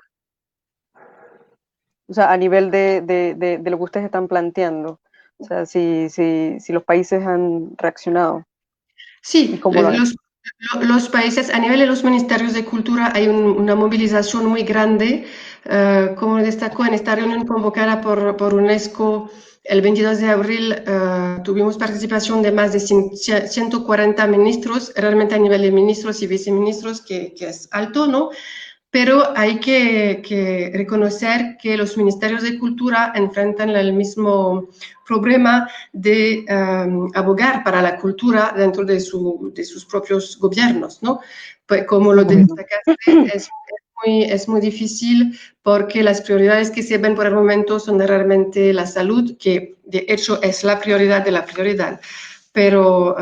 O sea, a nivel de lo que ustedes están planteando. O sea, si los países han reaccionado y Sí, cómo lo han hecho. los países, a nivel de los ministerios de cultura, hay una movilización muy grande, como destacó en esta reunión convocada por UNESCO el 22 de abril, tuvimos participación de más de 140 ministros, realmente a nivel de ministros y viceministros, que es alto, ¿no? Pero hay que reconocer que los ministerios de cultura enfrentan el mismo problema de abogar para la cultura dentro de sus propios gobiernos, ¿no? Pues como lo destacaste, es muy difícil porque las prioridades que se ven por el momento son realmente la salud, que de hecho es la prioridad de la prioridad. Pero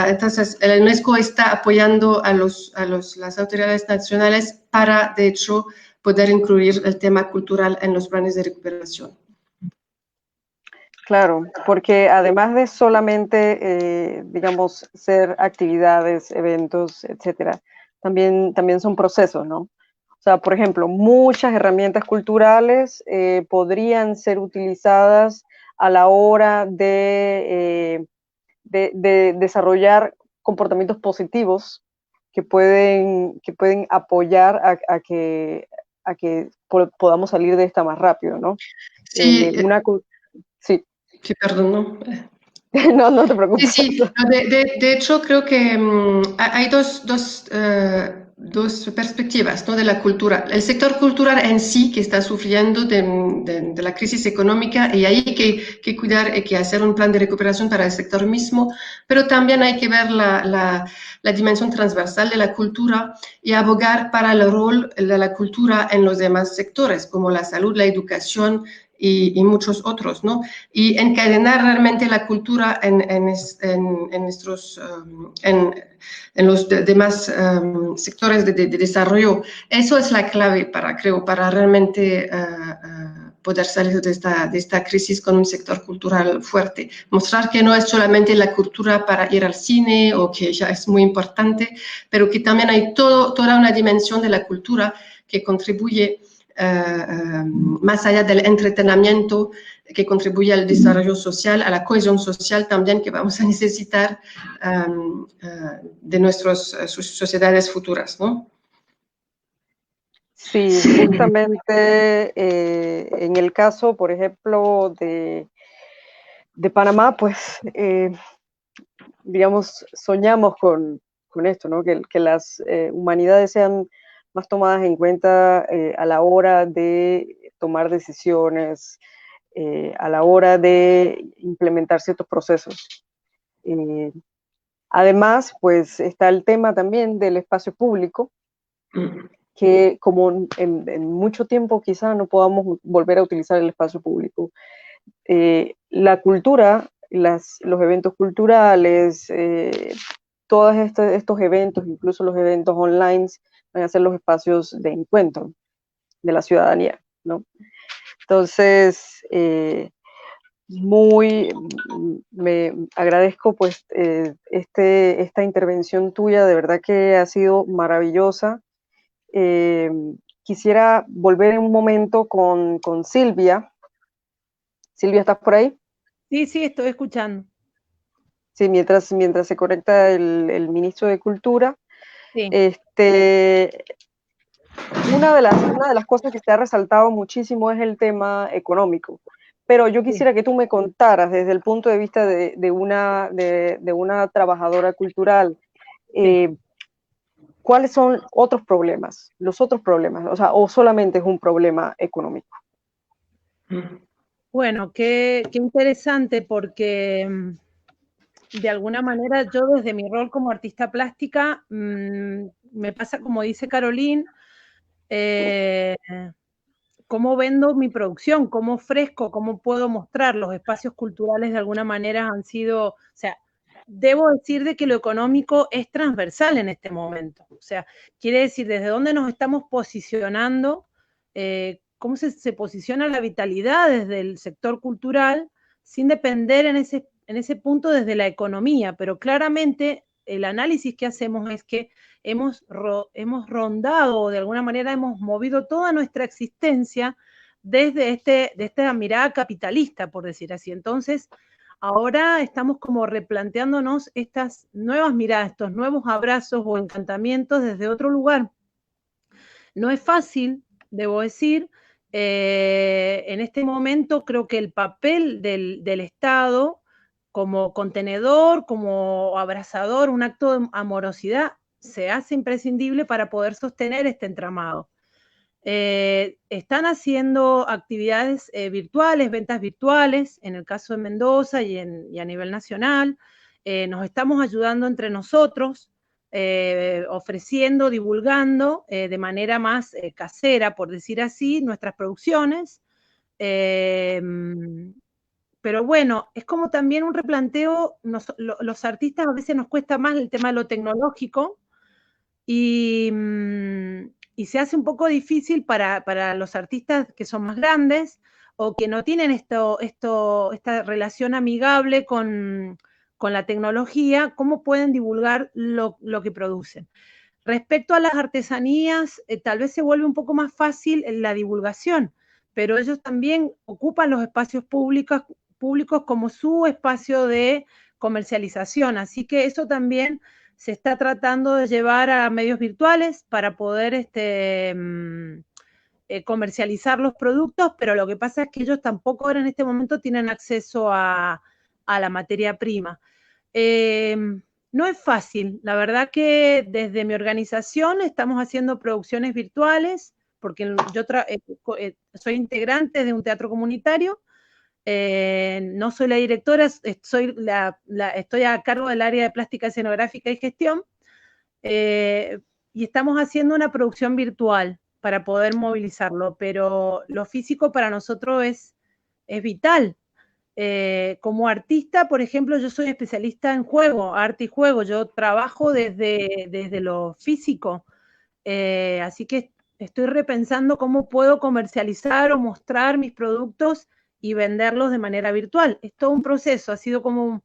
entonces el UNESCO está apoyando a las autoridades nacionales para, de hecho, poder incluir el tema cultural en los planes de recuperación. Claro, porque además de solamente, digamos, ser actividades, eventos, etcétera, también son procesos, ¿no? O sea, por ejemplo, muchas herramientas culturales podrían ser utilizadas a la hora de desarrollar comportamientos positivos que pueden apoyar a que podamos salir de esta más rápido, ¿no? Sí, Sí. sí, perdón, ¿no? No, no te preocupes. Sí, sí. No, de hecho creo que hay dos perspectivas, ¿no? De la cultura. El sector cultural en sí que está sufriendo de la crisis económica y hay que cuidar y que hacer un plan de recuperación para el sector mismo, pero también hay que ver la dimensión transversal de la cultura y abogar para el rol de la cultura en los demás sectores, como la salud, la educación y muchos otros, ¿no? Y encadenar realmente la cultura en los demás sectores de desarrollo. Eso es la clave creo, para realmente poder salir de esta crisis con un sector cultural fuerte. Mostrar que no es solamente la cultura para ir al cine, o que ya es muy importante, pero que también hay toda una dimensión de la cultura que contribuye más allá del entretenimiento, que contribuye al desarrollo social, a la cohesión social también que vamos a necesitar de nuestras sociedades futuras, ¿no? Sí, justamente en el caso, por ejemplo, de Panamá, pues, digamos, soñamos con esto, ¿no? Que las humanidades sean más tomadas en cuenta a la hora de tomar decisiones, a la hora de implementar ciertos procesos. Además, pues está el tema también del espacio público, que como en mucho tiempo quizá no podamos volver a utilizar el espacio público. La cultura, los eventos culturales, todos estos eventos, incluso los eventos online, van a ser los espacios de encuentro de la ciudadanía, ¿no? Entonces, me agradezco pues esta intervención tuya, de verdad que ha sido maravillosa. Quisiera volver en un momento con Silvia. Silvia, ¿estás por ahí? Sí, sí, estoy escuchando. Sí, mientras se conecta el ministro de Cultura. Sí. Una de las cosas que se ha resaltado muchísimo es el tema económico, pero yo quisiera que tú me contaras desde el punto de vista de una trabajadora cultural, ¿cuáles son otros problemas, los otros problemas? O sea, o solamente es un problema económico. Bueno, qué interesante, porque de alguna manera yo desde mi rol como artista plástica me pasa, como dice Caroline, cómo vendo mi producción, cómo ofrezco, cómo puedo mostrar. Los espacios culturales de alguna manera han sido, o sea, debo decir de que lo económico es transversal en este momento. O sea, quiere decir desde dónde nos estamos posicionando, cómo se posiciona la vitalidad desde el sector cultural, sin depender en ese punto desde la economía, pero claramente el análisis que hacemos es que hemos rondado, o de alguna manera hemos movido toda nuestra existencia desde de esta mirada capitalista, por decir así. Entonces, ahora estamos como replanteándonos estas nuevas miradas, estos nuevos abrazos o encantamientos desde otro lugar. No es fácil, debo decir. En este momento creo que el papel del Estado como contenedor, como abrazador, un acto de amorosidad, se hace imprescindible para poder sostener este entramado. Están haciendo actividades virtuales, ventas virtuales, en el caso de Mendoza y a nivel nacional. Nos estamos ayudando entre nosotros, ofreciendo, divulgando de manera más casera, por decir así, nuestras producciones. Pero bueno, es como también un replanteo, los artistas a veces nos cuesta más el tema de lo tecnológico y se hace un poco difícil para los artistas que son más grandes o que no tienen esta relación amigable con la tecnología, cómo pueden divulgar lo que producen. Respecto a las artesanías, tal vez se vuelve un poco más fácil la divulgación, pero ellos también ocupan los espacios públicos como su espacio de comercialización, así que eso también se está tratando de llevar a medios virtuales para poder comercializar los productos, pero lo que pasa es que ellos tampoco ahora en este momento tienen acceso a la materia prima. No es fácil, la verdad que desde mi organización estamos haciendo producciones virtuales, porque yo soy integrante de un teatro comunitario. No soy la directora, estoy a cargo del área de plástica escenográfica y gestión, y estamos haciendo una producción virtual para poder movilizarlo, pero lo físico para nosotros es vital. Como artista, por ejemplo, yo soy especialista en juego, arte y juego, yo trabajo desde lo físico, así que estoy repensando cómo puedo comercializar o mostrar mis productos y venderlos de manera virtual. Es todo un proceso, ha sido como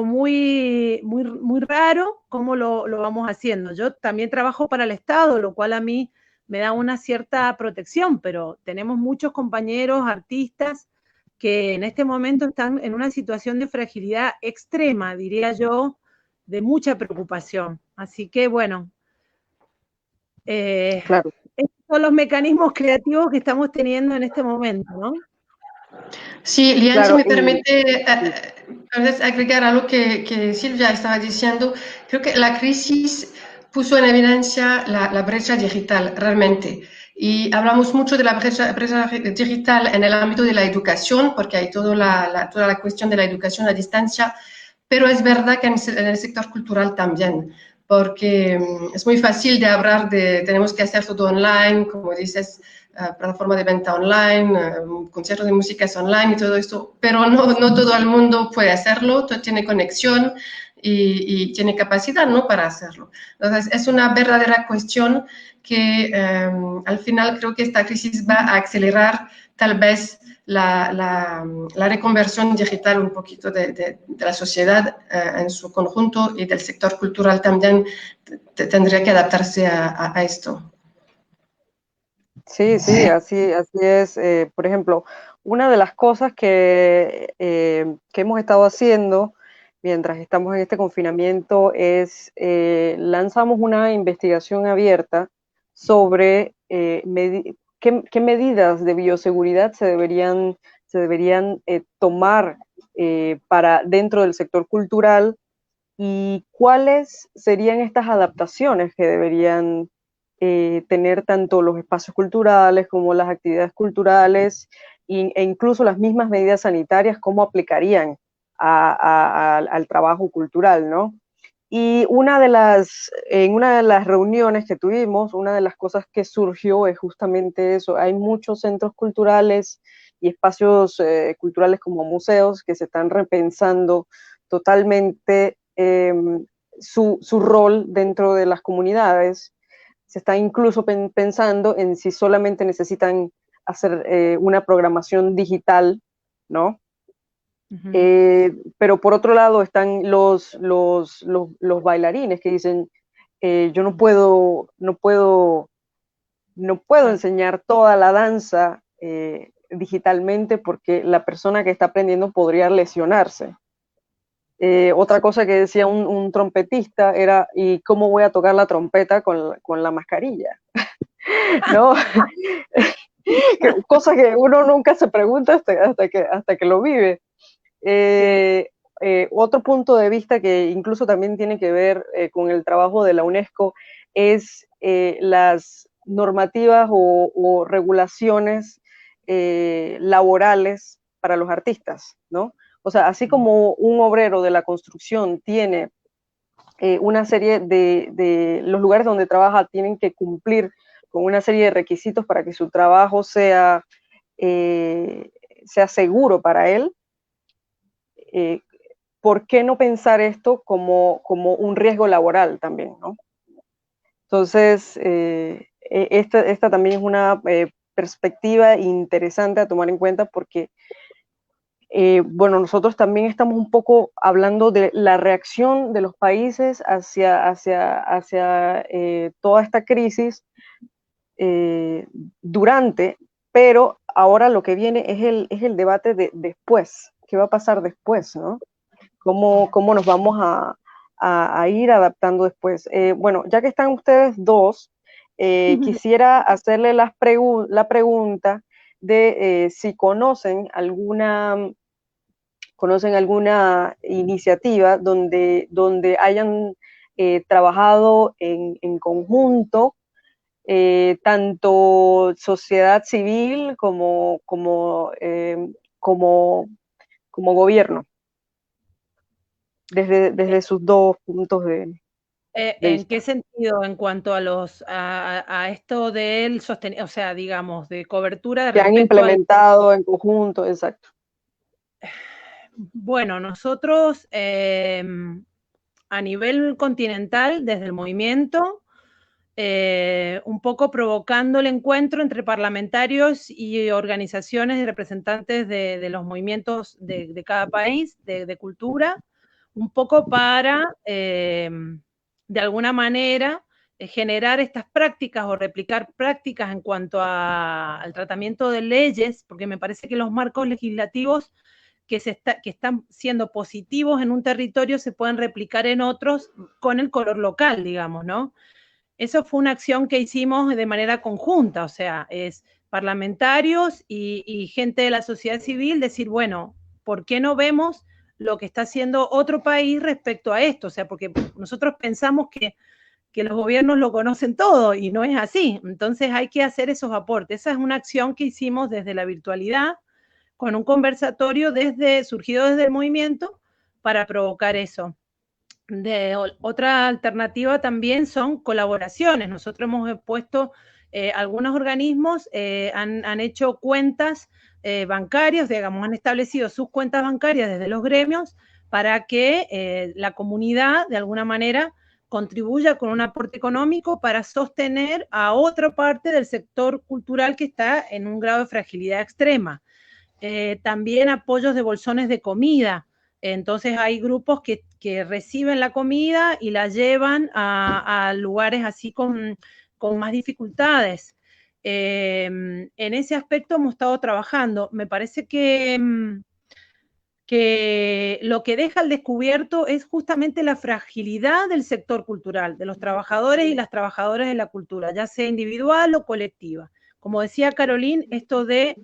muy, muy, muy raro cómo lo vamos haciendo. Yo también trabajo para el Estado, lo cual a mí me da una cierta protección, pero tenemos muchos compañeros artistas que en este momento están en una situación de fragilidad extrema, diría yo, de mucha preocupación. Así que, bueno, Claro. estos son los mecanismos creativos que estamos teniendo en este momento, ¿no? Sí, Lian, Claro, si me permite tal vez agregar algo que Silvia estaba diciendo, creo que la crisis puso en evidencia la brecha digital realmente. Y hablamos mucho de la brecha digital en el ámbito de la educación, porque hay toda la cuestión de la educación a distancia, pero es verdad que en el sector cultural también, porque es muy fácil de hablar de tenemos que hacer todo online, como dices, plataforma de venta online, conciertos de música online y todo esto, pero no todo el mundo puede hacerlo, todo tiene conexión y tiene capacidad, ¿no?, para hacerlo. Entonces, es una verdadera cuestión que al final creo que esta crisis va a acelerar tal vez la reconversión digital un poquito de la sociedad en su conjunto, y del sector cultural también tendría que adaptarse a esto. Sí, así es. Por ejemplo, una de las cosas que hemos estado haciendo mientras estamos en este confinamiento es lanzamos una investigación abierta sobre qué medidas de bioseguridad se deberían tomar para dentro del sector cultural, y cuáles serían estas adaptaciones que deberían tener tanto los espacios culturales como las actividades culturales e incluso las mismas medidas sanitarias, cómo aplicarían al trabajo cultural, ¿no? Y en una de las reuniones que tuvimos, una de las cosas que surgió es justamente eso. Hay muchos centros culturales y espacios culturales como museos que se están repensando totalmente su rol dentro de las comunidades. Se está incluso pensando en si solamente necesitan hacer una programación digital, ¿no? Pero por otro lado están los bailarines que dicen, yo no puedo enseñar toda la danza digitalmente porque la persona que está aprendiendo podría lesionarse. Otra cosa que decía un trompetista era, ¿y cómo voy a tocar la trompeta con la mascarilla? ¿No? Cosas que uno nunca se pregunta hasta que lo vive. Otro punto de vista que incluso también tiene que ver con el trabajo de la UNESCO es las normativas o regulaciones laborales para los artistas, ¿no? O sea, así como un obrero de la construcción tiene una serie de los lugares donde trabaja tienen que cumplir con una serie de requisitos para que su trabajo sea seguro para él, ¿por qué no pensar esto como un riesgo laboral también, ¿no? Entonces, esta también es una perspectiva interesante a tomar en cuenta porque, bueno, nosotros también estamos un poco hablando de la reacción de los países hacia toda esta crisis durante, pero ahora lo que viene es el debate de después, ¿qué va a pasar después, no? ¿Cómo nos vamos a ir adaptando después? Bueno, ya que están ustedes dos, quisiera hacerle la pregunta de si conocen alguna iniciativa donde hayan trabajado en conjunto, tanto sociedad civil como gobierno, desde sus dos puntos de ¿En vista. qué sentido? En cuanto a esto del o sea, digamos, de cobertura Que han respecto al... implementado en conjunto, exacto. Bueno, nosotros a nivel continental, desde el movimiento, un poco provocando el encuentro entre parlamentarios y organizaciones y representantes de los movimientos de cada país, de cultura, un poco para, de alguna manera, generar estas prácticas o replicar prácticas en cuanto al tratamiento de leyes, porque me parece que los marcos legislativos que están siendo positivos en un territorio se pueden replicar en otros con el color local, digamos, ¿no? Eso fue una acción que hicimos de manera conjunta, o sea, es parlamentarios y gente de la sociedad civil decir, bueno, ¿por qué no vemos lo que está haciendo otro país respecto a esto? O sea, porque nosotros pensamos que los gobiernos lo conocen todo y no es así. Entonces hay que hacer esos aportes. Esa es una acción que hicimos desde la virtualidad, con un conversatorio surgido desde el movimiento para provocar eso. Otra alternativa también son colaboraciones. Nosotros hemos puesto, algunos organismos han hecho cuentas bancarias, digamos, han establecido sus cuentas bancarias desde los gremios para que la comunidad, de alguna manera, contribuya con un aporte económico para sostener a otra parte del sector cultural que está en un grado de fragilidad extrema. También apoyos de bolsones de comida. Entonces hay grupos que reciben la comida y la llevan a lugares así con más dificultades. En ese aspecto hemos estado trabajando. Me parece que lo que deja al descubierto es justamente la fragilidad del sector cultural, de los trabajadores y las trabajadoras de la cultura, ya sea individual o colectiva. Como decía Caroline, esto de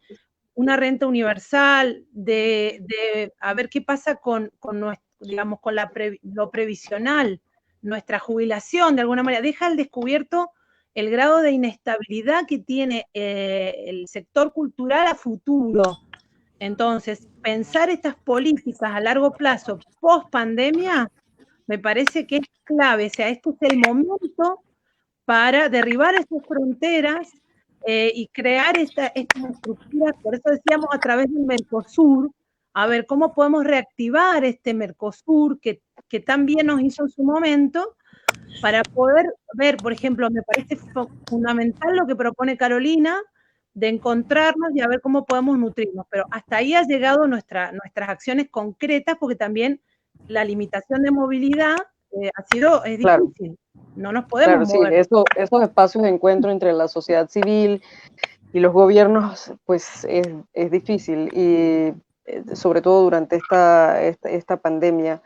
una renta universal, de a ver qué pasa con digamos, con lo previsional, nuestra jubilación, de alguna manera, deja al descubierto el grado de inestabilidad que tiene el sector cultural a futuro. Entonces, pensar estas políticas a largo plazo, post pandemia, me parece que es clave. O sea, este es el momento para derribar esas fronteras y crear estas estructuras, por eso decíamos a través del Mercosur, a ver cómo podemos reactivar este Mercosur que tan bien nos hizo en su momento, para poder ver, por ejemplo, me parece fundamental lo que propone Carolina, de encontrarnos y a ver cómo podemos nutrirnos, pero hasta ahí ha llegado nuestras acciones concretas, porque también la limitación de movilidad es Claro. difícil, no nos podemos Claro, sí, mover. esos espacios de encuentro entre la sociedad civil los gobiernos, pues es difícil, y sobre todo durante esta pandemia.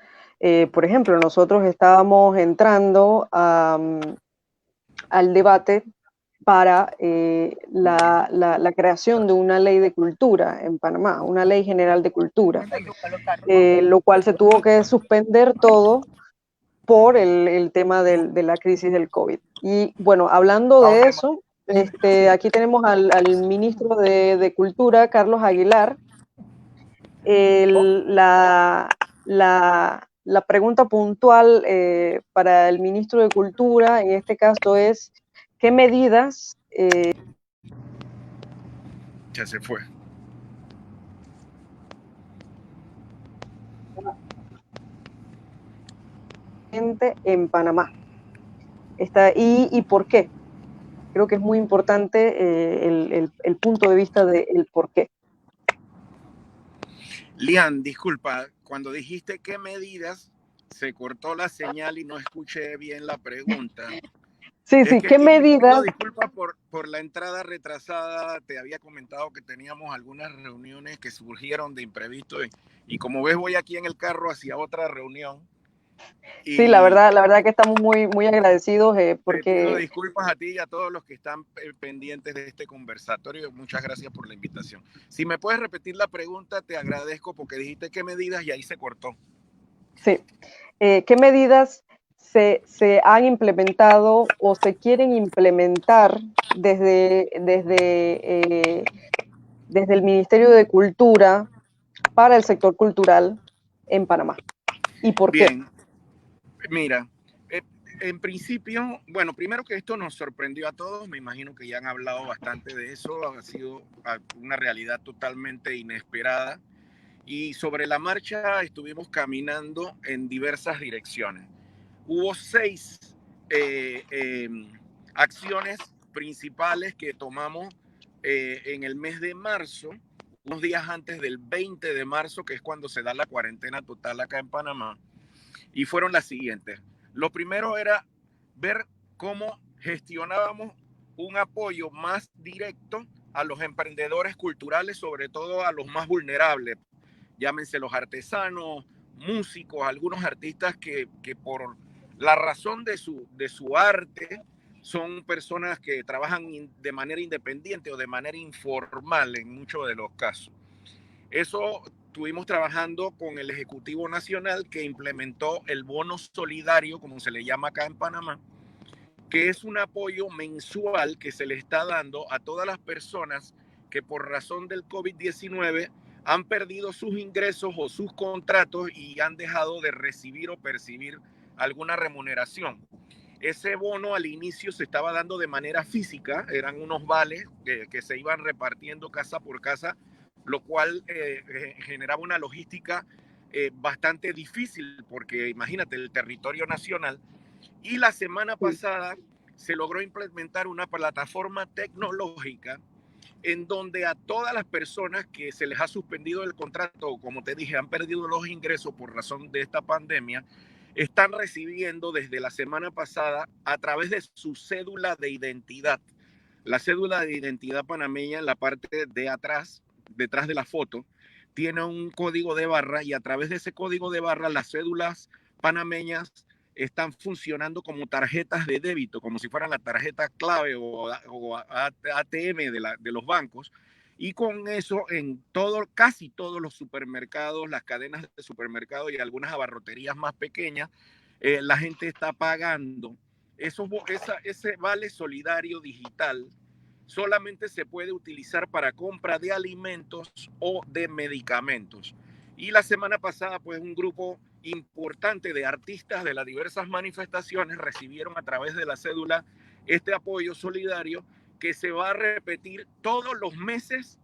Por ejemplo, nosotros estábamos entrando al debate para la creación de una ley de cultura en Panamá, una ley general de cultura, lo cual se tuvo que suspender todo por el tema de la crisis del COVID. Y bueno, hablando de eso, aquí tenemos al ministro de Cultura, Carlos Aguilar. La pregunta puntual para el ministro de Cultura en este caso es, ¿qué medidas Ya se fue. en Panamá? ¿Y por qué? Creo que es muy importante el punto de vista del por qué. Lian, disculpa, cuando dijiste qué medidas, se cortó la señal y no escuché bien la pregunta. Sí, Es sí, que, ¿qué y pido medidas? disculpas por la entrada retrasada. Te había comentado que teníamos algunas reuniones que surgieron de imprevisto y como ves voy aquí en el carro hacia otra reunión. Sí, Y la verdad que estamos muy agradecidos te pido porque disculpas a ti y a todos los que están pendientes de este conversatorio. Muchas gracias por la invitación. Si me puedes repetir la pregunta, te agradezco porque dijiste qué medidas y ahí se cortó. sí. ¿Qué medidas se han implementado o se quieren implementar desde el Ministerio de Cultura para el sector cultural en Panamá? ¿Y por qué? Bien, mira, en principio, bueno, primero que esto nos sorprendió a todos, me imagino que ya han hablado bastante de eso, ha sido una realidad totalmente inesperada y sobre la marcha estuvimos caminando en diversas direcciones. Hubo 6 acciones principales que tomamos en el mes de marzo, unos días antes del 20 de marzo, que es cuando se da la cuarentena total acá en Panamá, y fueron las siguientes. Lo primero era ver cómo gestionábamos un apoyo más directo a los emprendedores culturales, sobre todo a los más vulnerables, llámense los artesanos, músicos, algunos artistas que por la razón de su arte son personas que trabajan de manera independiente o de manera informal en muchos de los casos. Eso estuvimos trabajando con el Ejecutivo Nacional que implementó el bono solidario, como se le llama acá en Panamá, que es un apoyo mensual que se le está dando a todas las personas que por razón del COVID-19 han perdido sus ingresos o sus contratos y han dejado de recibir o percibir alguna remuneración. Ese bono al inicio se estaba dando de manera física, eran unos vales que se iban repartiendo casa por casa, lo cual generaba una logística bastante difícil, porque imagínate, el territorio nacional. Y la semana pasada se logró implementar una plataforma tecnológica en donde a todas las personas que se les ha suspendido el contrato, o como te dije, han perdido los ingresos por razón de esta pandemia, están recibiendo desde la semana pasada a través de su cédula de identidad. La cédula de identidad panameña en la parte de atrás, detrás de la foto, tiene un código de barra y a través de ese código de barra las cédulas panameñas están funcionando como tarjetas de débito, como si fueran la tarjeta clave o ATM de los bancos. Y con eso en casi todos los supermercados, las cadenas de supermercados y algunas abarroterías más pequeñas, la gente está pagando. Ese vale solidario digital solamente se puede utilizar para compra de alimentos o de medicamentos. Y la semana pasada, pues un grupo importante de artistas de las diversas manifestaciones recibieron a través de la cédula este apoyo solidario que se va a repetir todos los meses,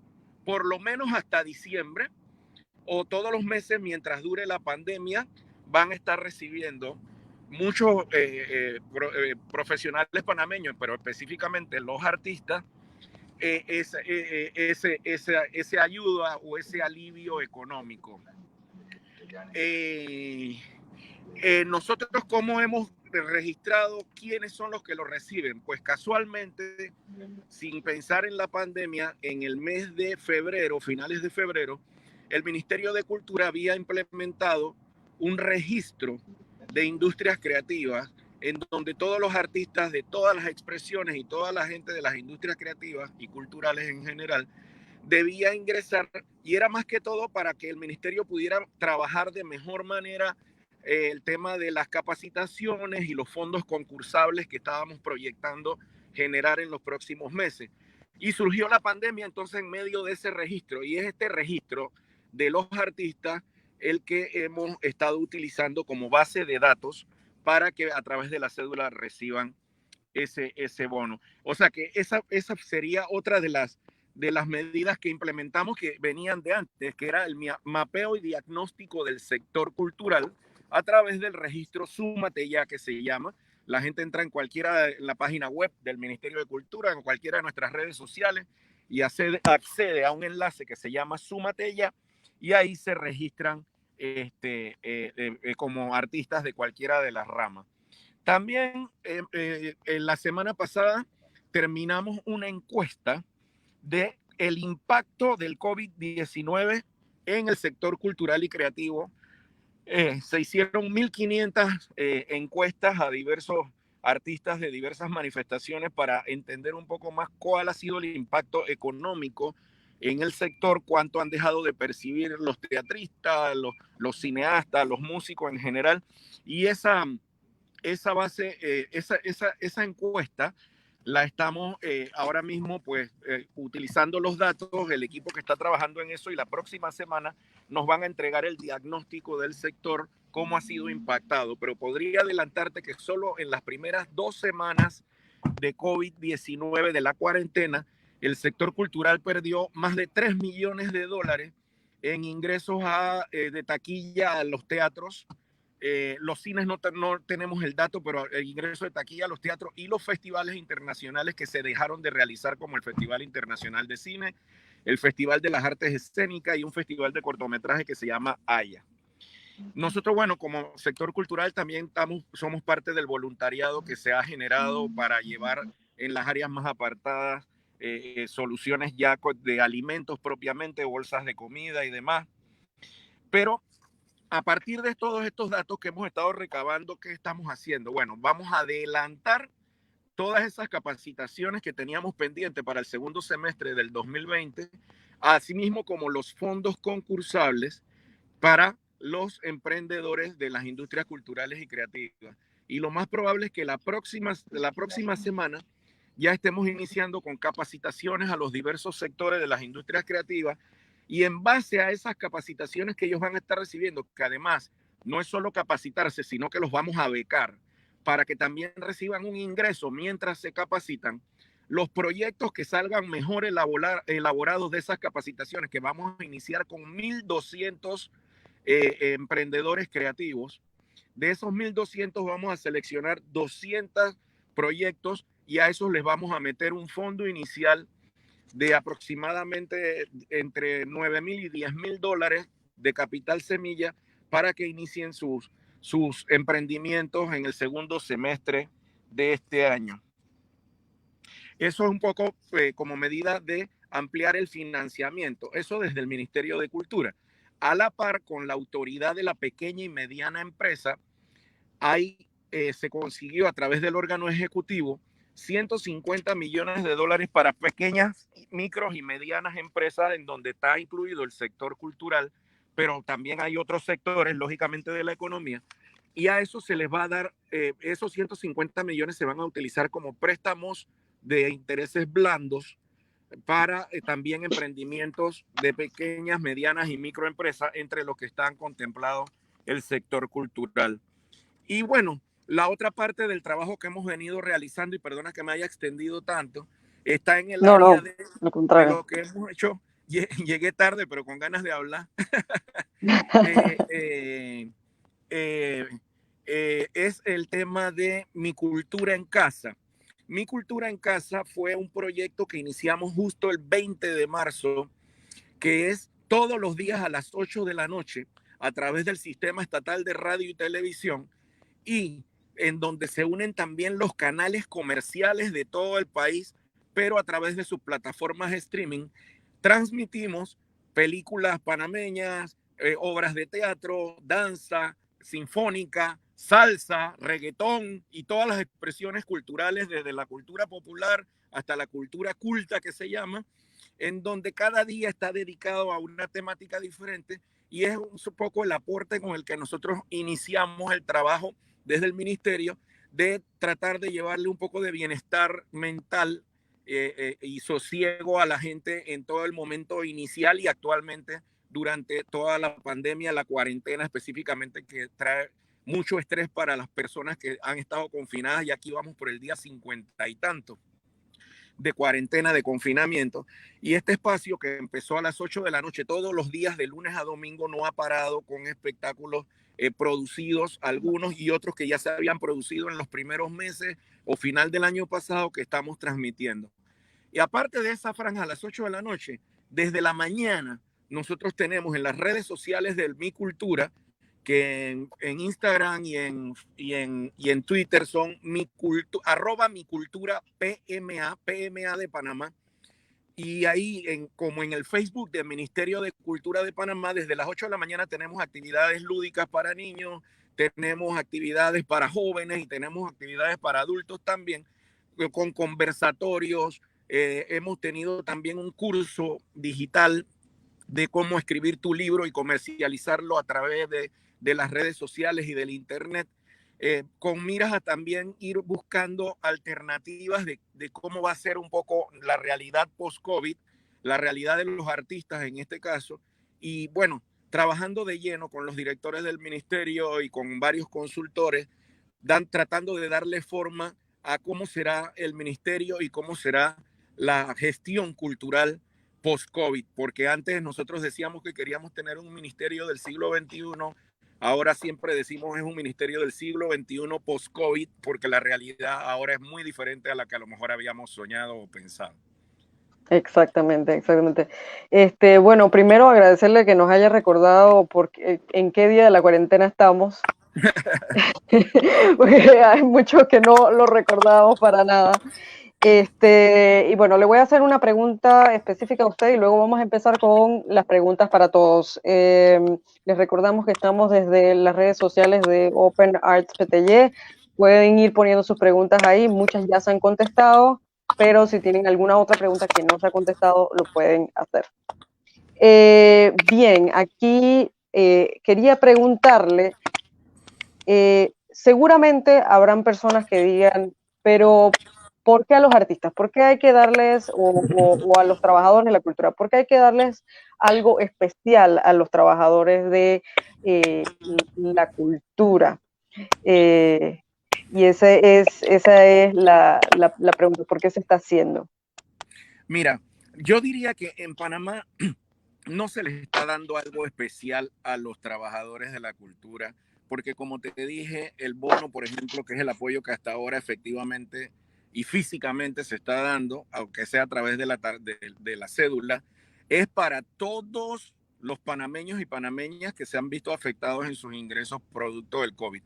por lo menos hasta diciembre, o todos los meses mientras dure la pandemia, van a estar recibiendo muchos profesionales panameños, pero específicamente los artistas, ese ayuda o ese alivio económico. Nosotros, ¿cómo hemos registrado quiénes son los que lo reciben. Pues casualmente, sin pensar en la pandemia, en el mes de febrero, finales de febrero, el Ministerio de Cultura había implementado un registro de industrias creativas en donde todos los artistas de todas las expresiones y toda la gente de las industrias creativas y culturales en general debía ingresar, y era más que todo para que el ministerio pudiera trabajar de mejor manera el tema de las capacitaciones y los fondos concursables que estábamos proyectando generar en los próximos meses. Y surgió la pandemia entonces en medio de ese registro, y es este registro de los artistas el que hemos estado utilizando como base de datos para que a través de la cédula reciban ese bono. O sea que esa sería otra de las medidas que implementamos que venían de antes, que era el mapeo y diagnóstico del sector cultural a través del registro Súmate Ya, que se llama. La gente entra en la página web del Ministerio de Cultura, en cualquiera de nuestras redes sociales, y accede a un enlace que se llama Súmate Ya, y ahí se registran como artistas de cualquiera de las ramas. También en la semana pasada terminamos una encuesta de el impacto del COVID-19 en el sector cultural y creativo. Se hicieron 1.500 encuestas a diversos artistas de diversas manifestaciones para entender un poco más cuál ha sido el impacto económico en el sector, cuánto han dejado de percibir los teatristas, los cineastas, los músicos en general. Y esa encuesta la estamos ahora mismo utilizando los datos, el equipo que está trabajando en eso, y la próxima semana nos van a entregar el diagnóstico del sector, cómo ha sido impactado. Pero podría adelantarte que solo en las primeras 2 semanas de COVID-19, de la cuarentena, el sector cultural perdió más de $3 millones en ingresos de taquilla a los teatros. Los cines no tenemos el dato, pero el ingreso de taquilla a los teatros y los festivales internacionales que se dejaron de realizar, como el Festival Internacional de Cine, el Festival de las Artes Escénicas y un festival de cortometraje que se llama Haya. Nosotros, bueno, como sector cultural también somos parte del voluntariado que se ha generado para llevar en las áreas más apartadas soluciones ya de alimentos propiamente, bolsas de comida y demás. Pero a partir de todos estos datos que hemos estado recabando, ¿qué estamos haciendo? Bueno, vamos a adelantar todas esas capacitaciones que teníamos pendientes para el segundo semestre del 2020, asimismo como los fondos concursables para los emprendedores de las industrias culturales y creativas. Y lo más probable es que la próxima semana ya estemos iniciando con capacitaciones a los diversos sectores de las industrias creativas, y en base a esas capacitaciones que ellos van a estar recibiendo, que además no es solo capacitarse, sino que los vamos a becar para que también reciban un ingreso mientras se capacitan, los proyectos que salgan mejor elaborados de esas capacitaciones, que vamos a iniciar con 1.200 emprendedores creativos. De esos 1.200 vamos a seleccionar 200 proyectos, y a esos les vamos a meter un fondo inicial de aproximadamente entre $9,000 y $10,000 de capital semilla para que inicien sus emprendimientos en el segundo semestre de este año. Eso es un poco como medida de ampliar el financiamiento, eso desde el Ministerio de Cultura. A la par, con la autoridad de la pequeña y mediana empresa, ahí se consiguió a través del órgano ejecutivo $150 millones para pequeñas, micros y medianas empresas, en donde está incluido el sector cultural, pero también hay otros sectores, lógicamente, de la economía. Y a eso se les va a dar, esos 150 millones se van a utilizar como préstamos de intereses blandos para también emprendimientos de pequeñas, medianas y microempresas, entre los que están contemplados el sector cultural. Y bueno, la otra parte del trabajo que hemos venido realizando, y perdona que me haya extendido tanto, está en el área de lo que hemos hecho. Llegué tarde, pero con ganas de hablar. Es el tema de Mi Cultura en Casa. Mi Cultura en Casa fue un proyecto que iniciamos justo el 20 de marzo, que es todos los días a las 8 de la noche a través del Sistema Estatal de Radio y Televisión, y en donde se unen también los canales comerciales de todo el país, pero a través de sus plataformas de streaming transmitimos películas panameñas, obras de teatro, danza, sinfónica, salsa, reggaetón y todas las expresiones culturales, desde la cultura popular hasta la cultura culta que se llama, en donde cada día está dedicado a una temática diferente, y es un poco el aporte con el que nosotros iniciamos el trabajo desde el ministerio, de tratar de llevarle un poco de bienestar mental y sosiego a la gente en todo el momento inicial y actualmente durante toda la pandemia, la cuarentena específicamente, que trae mucho estrés para las personas que han estado confinadas, y aquí vamos por el día 50 y tanto de cuarentena, de confinamiento. Y este espacio, que empezó a las 8 de la noche todos los días de lunes a domingo, no ha parado, con espectáculos producidos, algunos y otros que ya se habían producido en los primeros meses o final del año pasado, que estamos transmitiendo. Y aparte de esa franja a las 8 de la noche, desde la mañana nosotros tenemos en las redes sociales del Mi Cultura, que en Instagram y en Twitter son arroba Mi Cultura PMA, PMA de Panamá. Y ahí, como en el Facebook del Ministerio de Cultura de Panamá, desde las 8 de la mañana tenemos actividades lúdicas para niños, tenemos actividades para jóvenes y tenemos actividades para adultos también, con conversatorios. Hemos tenido también un curso digital de cómo escribir tu libro y comercializarlo a través de las redes sociales y del internet, con miras a también ir buscando alternativas de cómo va a ser un poco la realidad post-COVID, la realidad de los artistas en este caso. Y bueno, trabajando de lleno con los directores del ministerio y con varios consultores, tratando de darle forma a cómo será el ministerio y cómo será la gestión cultural post-COVID, porque antes nosotros decíamos que queríamos tener un ministerio del siglo XXI, ahora siempre decimos es un ministerio del siglo XXI post-COVID, porque la realidad ahora es muy diferente a la que a lo mejor habíamos soñado o pensado. Exactamente, exactamente. Bueno, primero agradecerle que nos haya recordado en qué día de la cuarentena estamos, porque hay muchos que no lo recordamos para nada. Y bueno, le voy a hacer una pregunta específica a usted y luego vamos a empezar con las preguntas para todos. Les recordamos que estamos desde las redes sociales de Open Arts PTY. Pueden ir poniendo sus preguntas ahí, muchas ya se han contestado, pero si tienen alguna otra pregunta que no se ha contestado, lo pueden hacer. Bien, aquí quería preguntarle, seguramente habrán personas que digan, pero ¿por qué a los artistas? ¿Por qué hay que darles, o a los trabajadores de la cultura, por qué hay que darles algo especial a los trabajadores de la cultura? Y esa es la pregunta, ¿por qué se está haciendo? Mira, yo diría que en Panamá no se les está dando algo especial a los trabajadores de la cultura, porque como te dije, el bono, por ejemplo, que es el apoyo que hasta ahora efectivamente y físicamente se está dando, aunque sea a través de la cédula, es para todos los panameños y panameñas que se han visto afectados en sus ingresos producto del COVID.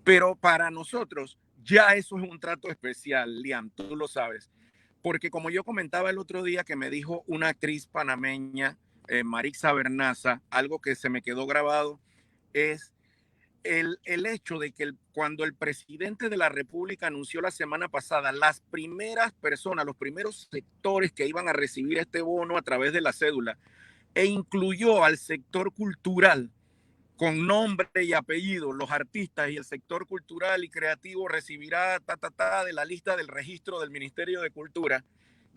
Pero para nosotros ya eso es un trato especial, Liam, tú lo sabes, porque como yo comentaba el otro día, que me dijo una actriz panameña, Marixa Bernaza, algo que se me quedó grabado, es el hecho de que cuando el presidente de la República anunció la semana pasada las primeras personas, los primeros sectores que iban a recibir este bono a través de la cédula, e incluyó al sector cultural con nombre y apellido, los artistas y el sector cultural y creativo recibirá de la lista del registro del Ministerio de Cultura,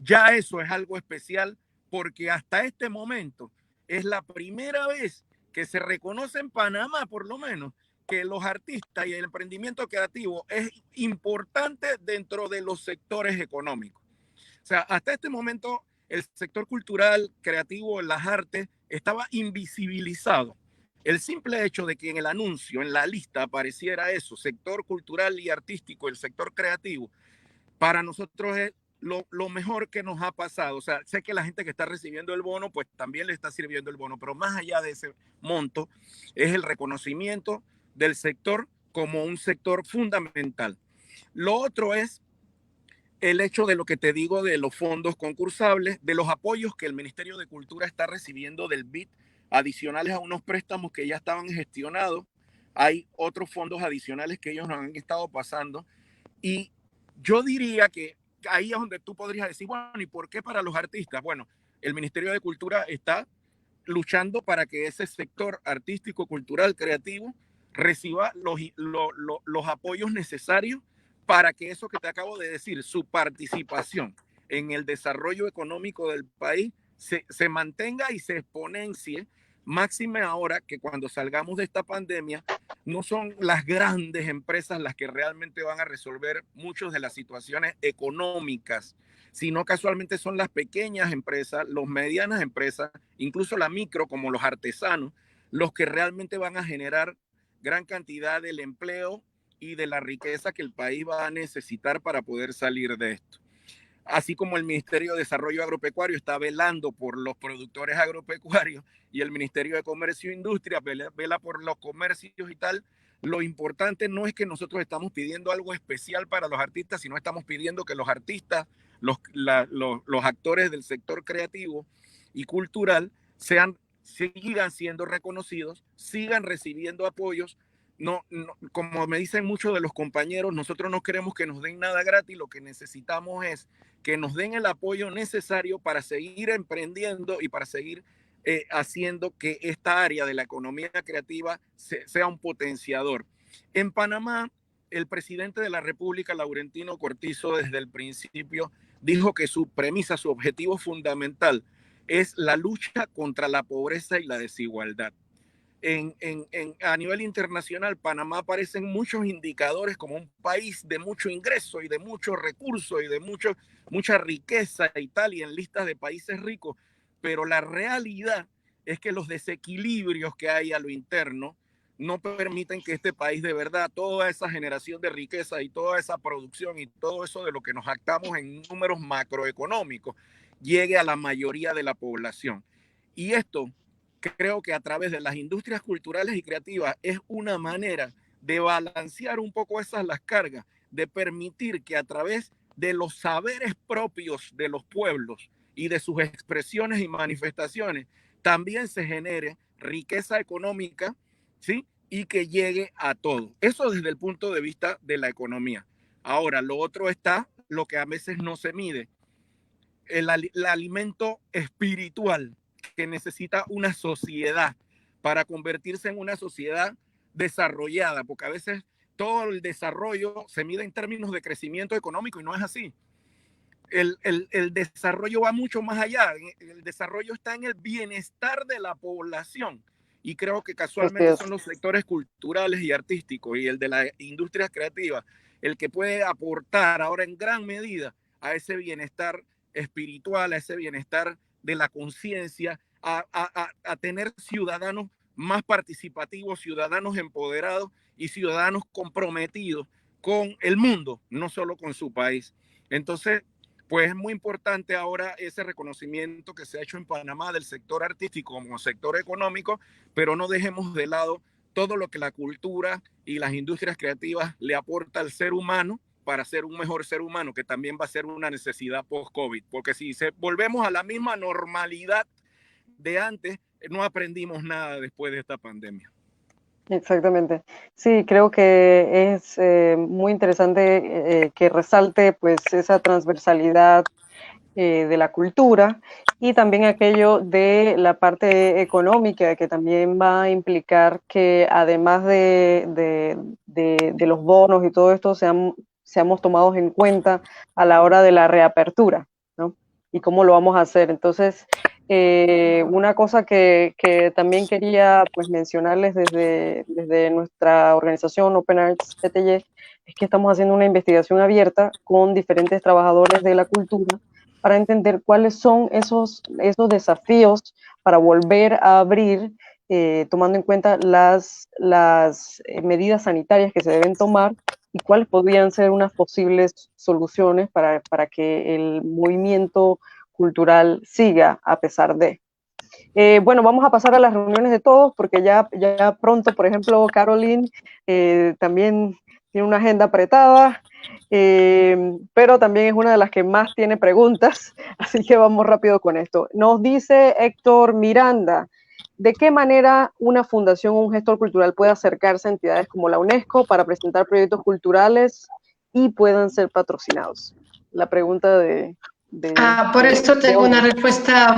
ya eso es algo especial, porque hasta este momento es la primera vez que se reconoce en Panamá, por lo menos, que los artistas y el emprendimiento creativo es importante dentro de los sectores económicos. O sea, hasta este momento el sector cultural, creativo, las artes, estaba invisibilizado. El simple hecho de que en el anuncio, en la lista, apareciera eso, sector cultural y artístico, el sector creativo, para nosotros es lo mejor que nos ha pasado. O sea, sé que la gente que está recibiendo el bono, pues también le está sirviendo el bono, pero más allá de ese monto, es el reconocimiento del sector como un sector fundamental. Lo otro es el hecho de lo que te digo de los fondos concursables, de los apoyos que el Ministerio de Cultura está recibiendo del BID, adicionales a unos préstamos que ya estaban gestionados. Hay otros fondos adicionales que ellos nos han estado pasando. Y yo diría que ahí es donde tú podrías decir, bueno, ¿y por qué para los artistas? Bueno, el Ministerio de Cultura está luchando para que ese sector artístico, cultural, creativo, reciba los apoyos necesarios para que eso que te acabo de decir, su participación en el desarrollo económico del país, se mantenga y se exponencie, máxime ahora que cuando salgamos de esta pandemia, no son las grandes empresas las que realmente van a resolver muchas de las situaciones económicas, sino casualmente son las pequeñas empresas, las medianas empresas, incluso la micro, como los artesanos, los que realmente van a generar gran cantidad del empleo y de la riqueza que el país va a necesitar para poder salir de esto. Así como el Ministerio de Desarrollo Agropecuario está velando por los productores agropecuarios y el Ministerio de Comercio e Industria vela por los comercios y tal, lo importante no es que nosotros estamos pidiendo algo especial para los artistas, sino estamos pidiendo que los artistas, los actores del sector creativo y cultural sigan siendo reconocidos, sigan recibiendo apoyos. No, como me dicen muchos de los compañeros, nosotros no queremos que nos den nada gratis, lo que necesitamos es que nos den el apoyo necesario para seguir emprendiendo y para seguir haciendo que esta área de la economía creativa sea un potenciador. En Panamá, el presidente de la República, Laurentino Cortizo, desde el principio dijo que su premisa, su objetivo fundamental es la lucha contra la pobreza y la desigualdad. A nivel internacional, Panamá aparecen muchos indicadores como un país de mucho ingreso y de muchos recursos y de mucha riqueza y tal, y en listas de países ricos, pero la realidad es que los desequilibrios que hay a lo interno no permiten que este país de verdad, toda esa generación de riqueza y toda esa producción y todo eso de lo que nos jactamos en números macroeconómicos, llegue a la mayoría de la población. Y esto, creo que a través de las industrias culturales y creativas es una manera de balancear un poco las cargas, de permitir que a través de los saberes propios de los pueblos y de sus expresiones y manifestaciones, también se genere riqueza económica, ¿sí? Y que llegue a todo. Eso desde el punto de vista de la economía. Ahora, lo otro está lo que a veces no se mide, el alimento espiritual que necesita una sociedad para convertirse en una sociedad desarrollada, porque a veces todo el desarrollo se mide en términos de crecimiento económico y no es así. El desarrollo va mucho más allá. El desarrollo está en el bienestar de la población y creo que casualmente son los sectores culturales y artísticos y el de la industria creativa el que puede aportar ahora en gran medida a ese bienestar espiritual, a ese bienestar de la conciencia, a tener ciudadanos más participativos, ciudadanos empoderados y ciudadanos comprometidos con el mundo, no solo con su país. Entonces, pues es muy importante ahora ese reconocimiento que se ha hecho en Panamá del sector artístico como sector económico, pero no dejemos de lado todo lo que la cultura y las industrias creativas le aporta al ser humano para ser un mejor ser humano, que también va a ser una necesidad post-COVID, porque si volvemos a la misma normalidad de antes, no aprendimos nada después de esta pandemia. Exactamente. Sí, creo que es muy interesante que resalte pues esa transversalidad de la cultura y también aquello de la parte económica que también va a implicar que además de los bonos y todo esto seamos tomados en cuenta a la hora de la reapertura, ¿no? Y cómo lo vamos a hacer. Entonces, una cosa que también quería pues mencionarles desde nuestra organización Open Arts PTY es que estamos haciendo una investigación abierta con diferentes trabajadores de la cultura para entender cuáles son esos desafíos para volver a abrir, tomando en cuenta las medidas sanitarias que se deben tomar y cuáles podrían ser unas posibles soluciones para que el movimiento cultural siga a pesar de. Bueno, vamos a pasar a las reuniones de todos, porque ya pronto, por ejemplo, Caroline también tiene una agenda apretada, pero también es una de las que más tiene preguntas, así que vamos rápido con esto. Nos dice Héctor Miranda, ¿de qué manera una fundación o un gestor cultural puede acercarse a entidades como la UNESCO para presentar proyectos culturales y puedan ser patrocinados? La pregunta por esto tengo una respuesta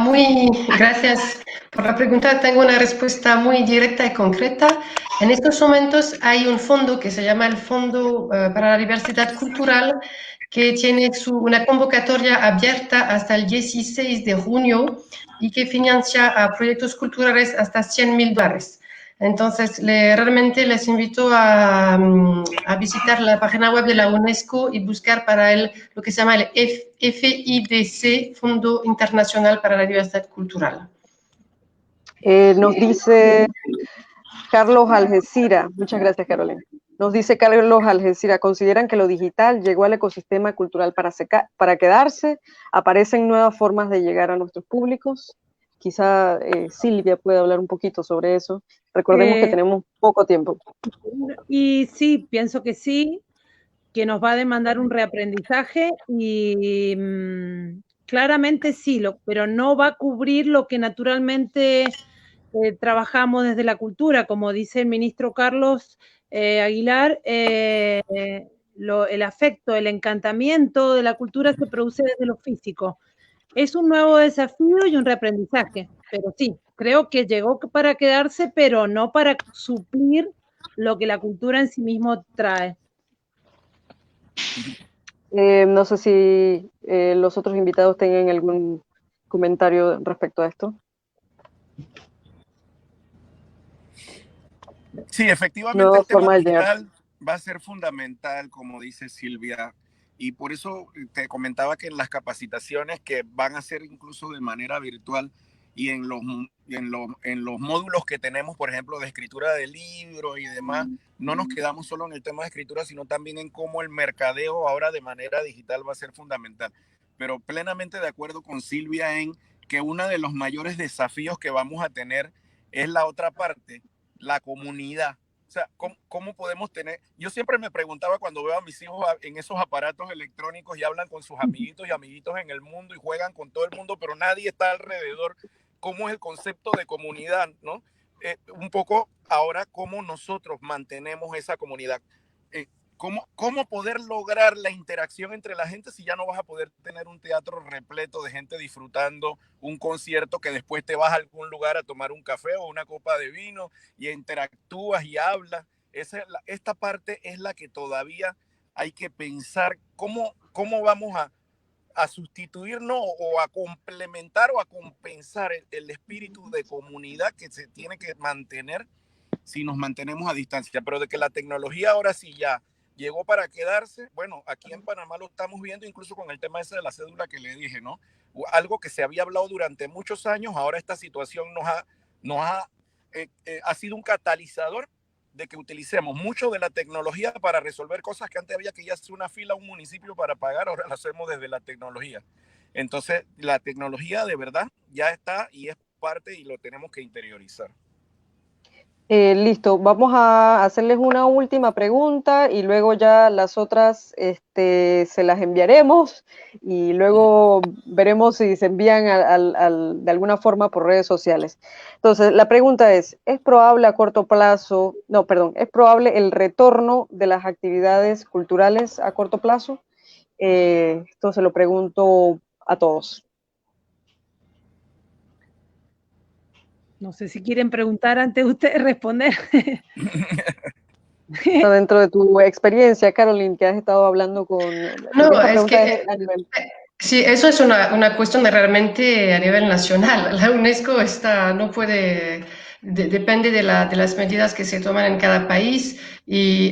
gracias por la pregunta, tengo una respuesta muy directa y concreta. En estos momentos hay un fondo que se llama el Fondo para la Diversidad Cultural, que tiene una convocatoria abierta hasta el 16 de junio y que financia a proyectos culturales hasta $100.000. Entonces, realmente les invito a visitar la página web de la UNESCO y buscar para lo que se llama el FIDC, Fondo Internacional para la Diversidad Cultural. Nos dice Carlos Algeciras, muchas gracias, Carolina. Nos dice Carlos Algeciras, ¿consideran que lo digital llegó al ecosistema cultural para quedarse? ¿Aparecen nuevas formas de llegar a nuestros públicos? Quizá Silvia puede hablar un poquito sobre eso. Recordemos que tenemos poco tiempo. Y sí, pienso que sí, que nos va a demandar un reaprendizaje y claramente sí, pero no va a cubrir lo que naturalmente trabajamos desde la cultura, como dice el ministro Carlos Aguilar, el afecto, el encantamiento de la cultura se produce desde lo físico. Es un nuevo desafío y un reaprendizaje, pero sí, creo que llegó para quedarse, pero no para suplir lo que la cultura en sí mismo trae. No sé si los otros invitados tengan algún comentario respecto a esto. Sí, efectivamente el tema digital va a ser fundamental, como dice Silvia, y por eso te comentaba que en las capacitaciones que van a ser incluso de manera virtual y en los módulos que tenemos, por ejemplo, de escritura de libros y demás, no nos quedamos solo en el tema de escritura, sino también en cómo el mercadeo ahora de manera digital va a ser fundamental. Pero plenamente de acuerdo con Silvia en que uno de los mayores desafíos que vamos a tener es la otra parte, la comunidad. O sea, ¿cómo podemos tener? Yo siempre me preguntaba cuando veo a mis hijos en esos aparatos electrónicos y hablan con sus amiguitos y amiguitos en el mundo y juegan con todo el mundo, pero nadie está alrededor. ¿Cómo es el concepto de comunidad, no? Un poco ahora, ¿cómo nosotros mantenemos esa comunidad? ¿Cómo poder lograr la interacción entre la gente si ya no vas a poder tener un teatro repleto de gente disfrutando un concierto que después te vas a algún lugar a tomar un café o una copa de vino y interactúas y hablas? Esta parte es la que todavía hay que pensar cómo vamos a sustituirnos o a complementar o a compensar el espíritu de comunidad que se tiene que mantener si nos mantenemos a distancia. Pero de que la tecnología ahora sí ya llegó para quedarse, bueno, aquí en Panamá lo estamos viendo incluso con el tema ese de la cédula que le dije, ¿no? Algo que se había hablado durante muchos años, ahora esta situación ha sido un catalizador de que utilicemos mucho de la tecnología para resolver cosas que antes había que ir a hacer una fila a un municipio para pagar, ahora lo hacemos desde la tecnología. Entonces, la tecnología de verdad ya está y es parte y lo tenemos que interiorizar. Listo, vamos a hacerles una última pregunta y luego ya las otras se las enviaremos y luego veremos si se envían de alguna forma por redes sociales. Entonces, la pregunta es probable a corto plazo, es probable el retorno de las actividades culturales a corto plazo? Esto se lo pregunto a todos. No sé si quieren preguntar antes de ustedes responder. Está dentro de tu experiencia, Caroline, que has estado hablando con... No, es que... Sí, eso es una cuestión de realmente a nivel nacional. La UNESCO no puede... Depende de las medidas que se toman en cada país Y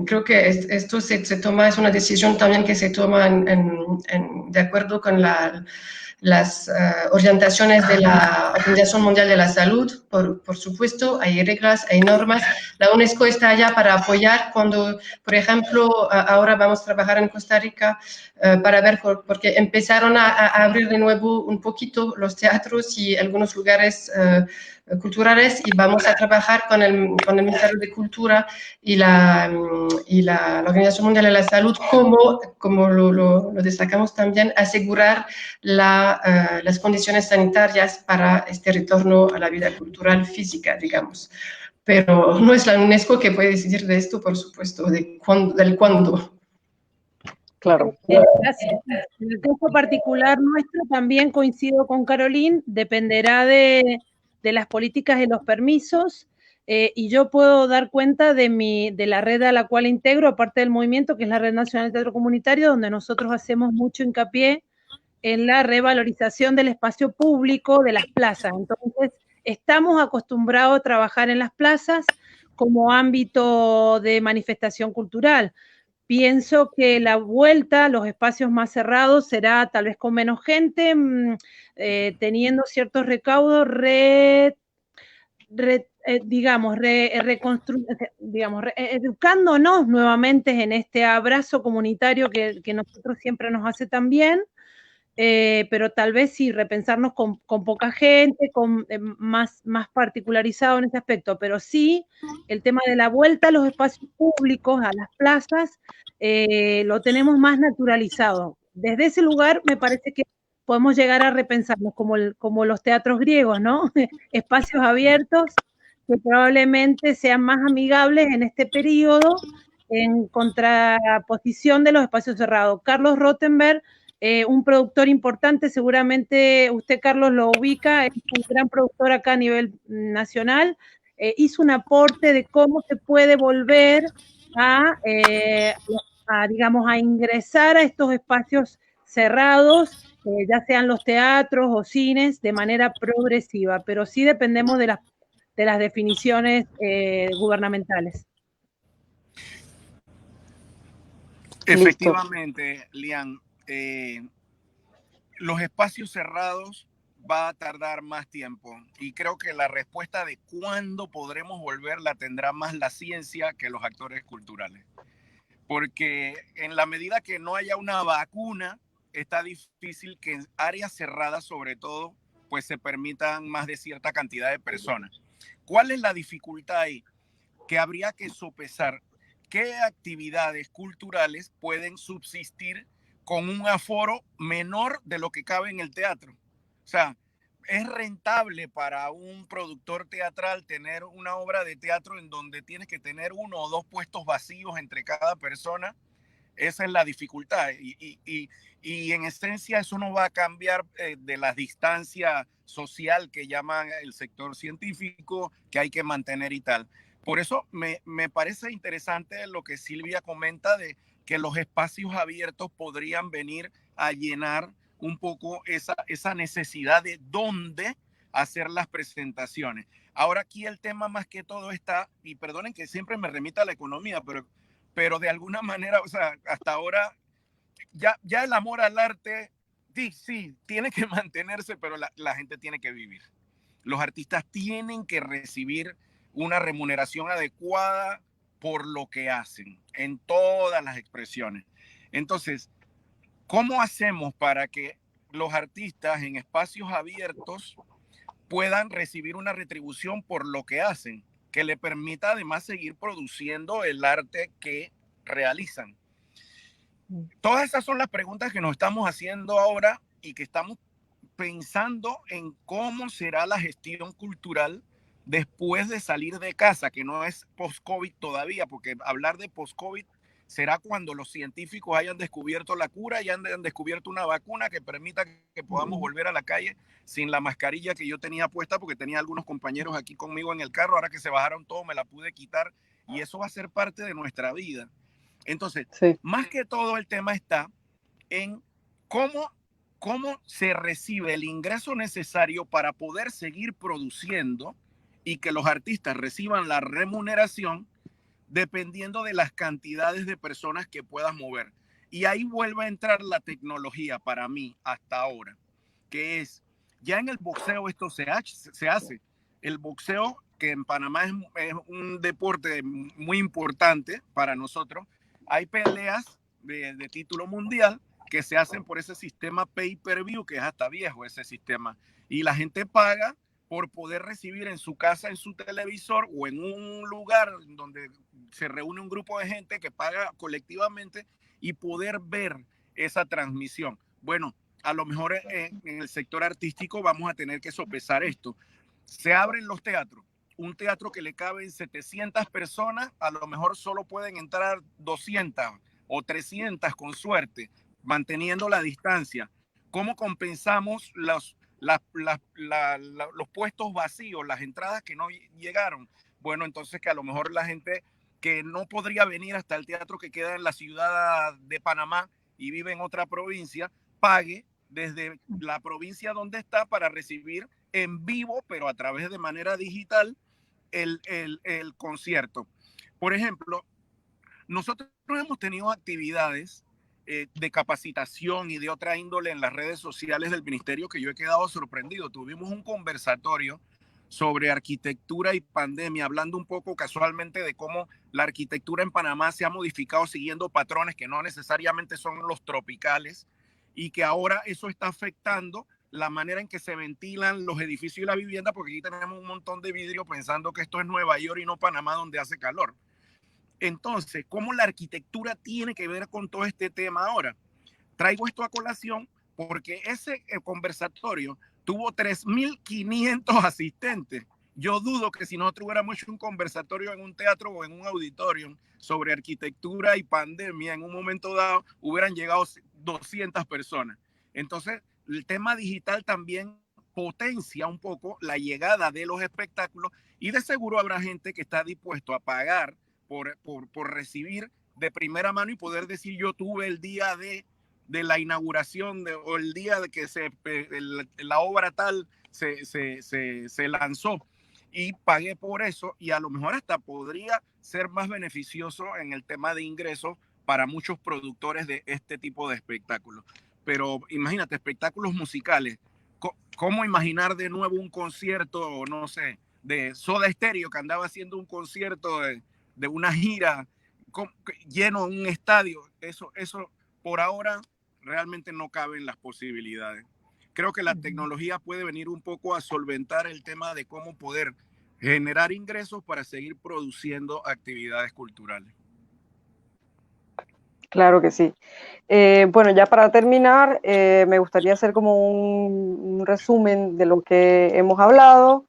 creo que esto se toma, es una decisión también que se toma de acuerdo con las orientaciones de la Organización Mundial de la Salud. Por supuesto, hay reglas, hay normas. La UNESCO está allá para apoyar cuando, por ejemplo, ahora vamos a trabajar en Costa Rica para ver, porque empezaron a abrir de nuevo un poquito los teatros y algunos lugares culturales, y vamos a trabajar con el Ministerio de Cultura y la Organización Mundial de la Salud, como lo destacamos también, asegurar las condiciones sanitarias para este retorno a la vida cultural física, digamos. Pero no es la UNESCO que puede decidir de esto, por supuesto, del cuándo. Claro. Gracias. En el caso particular nuestro, también coincido con Caroline, dependerá de las políticas y los permisos, y yo puedo dar cuenta de la red a la cual integro, aparte del movimiento, que es la Red Nacional de Teatro Comunitario, donde nosotros hacemos mucho hincapié en la revalorización del espacio público de las plazas. Entonces, estamos acostumbrados a trabajar en las plazas como ámbito de manifestación cultural. Pienso que la vuelta a los espacios más cerrados será tal vez con menos gente, teniendo ciertos recaudos, educándonos nuevamente en este abrazo comunitario que nosotros siempre nos hace tan bien. Pero tal vez sí repensarnos con poca gente, más particularizado en ese aspecto, pero sí el tema de la vuelta a los espacios públicos, a las plazas, lo tenemos más naturalizado. Desde ese lugar me parece que podemos llegar a repensarnos como los teatros griegos, ¿no? Espacios abiertos que probablemente sean más amigables en este periodo, en contraposición de los espacios cerrados. Carlos Rottenberg, un productor importante, seguramente usted, Carlos, lo ubica, es un gran productor acá a nivel nacional, hizo un aporte de cómo se puede volver digamos, a ingresar a estos espacios cerrados, ya sean los teatros o cines, de manera progresiva, pero sí dependemos de las definiciones gubernamentales. Efectivamente, Lian, los espacios cerrados va a tardar más tiempo y creo que la respuesta de cuándo podremos volver la tendrá más la ciencia que los actores culturales. Porque en la medida que no haya una vacuna, está difícil que en áreas cerradas, sobre todo, pues se permitan más de cierta cantidad de personas. ¿Cuál es la dificultad ahí? Que habría que sopesar qué actividades culturales pueden subsistir con un aforo menor de lo que cabe en el teatro. O sea, ¿es rentable para un productor teatral tener una obra de teatro en donde tienes que tener 1 o 2 puestos vacíos entre cada persona? Esa es la dificultad. Y en esencia eso no va a cambiar de la distancia social que llaman el sector científico, que hay que mantener y tal. Por eso me parece interesante lo que Silvia comenta de que los espacios abiertos podrían venir a llenar un poco esa necesidad de dónde hacer las presentaciones. Ahora aquí el tema más que todo está, y perdonen que siempre me remita a la economía, pero de alguna manera, o sea, hasta ahora ya el amor al arte, sí, tiene que mantenerse, pero la gente tiene que vivir. Los artistas tienen que recibir una remuneración adecuada por lo que hacen en todas las expresiones. Entonces, ¿cómo hacemos para que los artistas en espacios abiertos puedan recibir una retribución por lo que hacen, que le permita además seguir produciendo el arte que realizan? Todas esas son las preguntas que nos estamos haciendo ahora y que estamos pensando en cómo será la gestión cultural después de salir de casa, que no es post-COVID todavía, porque hablar de post-COVID será cuando los científicos hayan descubierto la cura y hayan descubierto una vacuna que permita que podamos volver a la calle sin la mascarilla que yo tenía puesta, porque tenía algunos compañeros aquí conmigo en el carro. Ahora que se bajaron todos me la pude quitar y eso va a ser parte de nuestra vida. Entonces, sí, más que todo el tema está en cómo se recibe el ingreso necesario para poder seguir produciendo y que los artistas reciban la remuneración dependiendo de las cantidades de personas que puedas mover. Y ahí vuelve a entrar la tecnología para mí hasta ahora, que es, ya en el boxeo esto se hace. El boxeo, que en Panamá es un deporte muy importante para nosotros, hay peleas de título mundial que se hacen por ese sistema pay-per-view, que es hasta viejo ese sistema, y la gente paga por poder recibir en su casa, en su televisor o en un lugar donde se reúne un grupo de gente que paga colectivamente y poder ver esa transmisión. Bueno, a lo mejor en el sector artístico vamos a tener que sopesar esto. Se abren los teatros. Un teatro que le caben 700 personas, a lo mejor solo pueden entrar 200 o 300 con suerte, manteniendo la distancia. ¿Cómo compensamos los puestos vacíos, las entradas que no llegaron? Bueno, entonces que a lo mejor la gente que no podría venir hasta el teatro que queda en la ciudad de Panamá y vive en otra provincia, pague desde la provincia donde está para recibir en vivo, pero a través de manera digital, el concierto. Por ejemplo, nosotros hemos tenido actividades de capacitación y de otra índole en las redes sociales del ministerio que yo he quedado sorprendido. Tuvimos un conversatorio sobre arquitectura y pandemia, hablando un poco casualmente de cómo la arquitectura en Panamá se ha modificado siguiendo patrones que no necesariamente son los tropicales y que ahora eso está afectando la manera en que se ventilan los edificios y la vivienda, porque aquí tenemos un montón de vidrio pensando que esto es Nueva York y no Panamá donde hace calor. Entonces, ¿cómo la arquitectura tiene que ver con todo este tema ahora? Traigo esto a colación porque ese conversatorio tuvo 3.500 asistentes. Yo dudo que si nosotros hubiéramos hecho un conversatorio en un teatro o en un auditorio sobre arquitectura y pandemia, en un momento dado hubieran llegado 200 personas. Entonces, el tema digital también potencia un poco la llegada de los espectáculos y de seguro habrá gente que está dispuesto a pagar por recibir de primera mano y poder decir yo tuve el día de la inauguración o el día de que la obra tal se lanzó y pagué por eso, y a lo mejor hasta podría ser más beneficioso en el tema de ingresos para muchos productores de este tipo de espectáculos. Pero imagínate, espectáculos musicales, ¿cómo imaginar de nuevo un concierto, no sé, de Soda Stereo, que andaba haciendo un concierto de una gira lleno en un estadio? Eso por ahora realmente no caben las posibilidades. Creo que la tecnología puede venir un poco a solventar el tema de cómo poder generar ingresos para seguir produciendo actividades culturales. Claro que sí. Bueno, ya para terminar, me gustaría hacer como un resumen de lo que hemos hablado.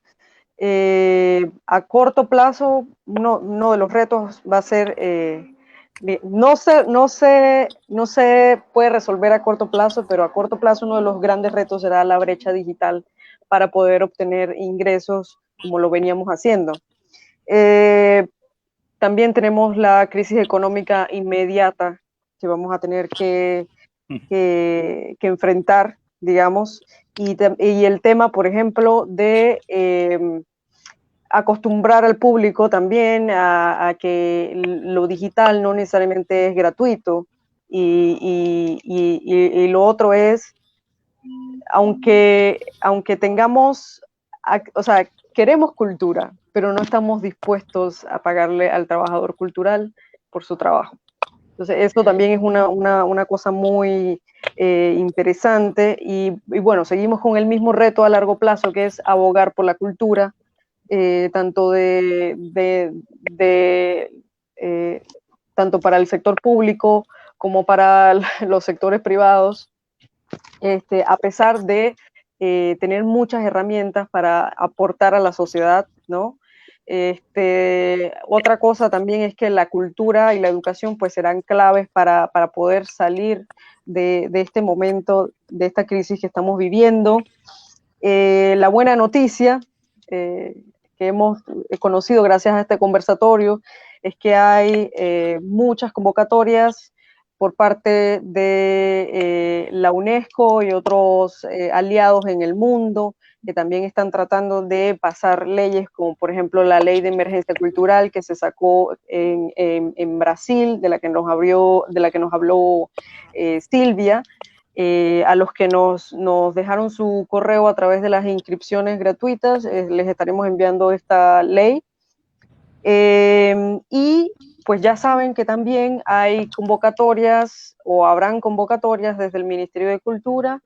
A corto plazo, uno de los retos va a ser, no se puede resolver a corto plazo, pero a corto plazo uno de los grandes retos será la brecha digital para poder obtener ingresos como lo veníamos haciendo. También tenemos la crisis económica inmediata que vamos a tener que enfrentar, digamos, y el tema, por ejemplo, de acostumbrar al público también a que lo digital no necesariamente es gratuito, y lo otro es, aunque tengamos, o sea, queremos cultura, pero no estamos dispuestos a pagarle al trabajador cultural por su trabajo. Entonces, esto también es una cosa muy interesante y bueno, seguimos con el mismo reto a largo plazo, que es abogar por la cultura, tanto tanto para el sector público como para los sectores privados, a pesar de tener muchas herramientas para aportar a la sociedad, ¿no? Otra cosa también es que la cultura y la educación pues serán claves para poder salir de este momento, de esta crisis que estamos viviendo. La buena noticia que hemos conocido gracias a este conversatorio es que hay muchas convocatorias por parte de la UNESCO y otros aliados en el mundo que también están tratando de pasar leyes como por ejemplo la ley de emergencia cultural que se sacó en Brasil, de la que nos habló Silvia, a los que nos dejaron su correo a través de las inscripciones gratuitas, les estaremos enviando esta ley. Y pues ya saben que también hay convocatorias o habrán convocatorias desde el Ministerio de Cultura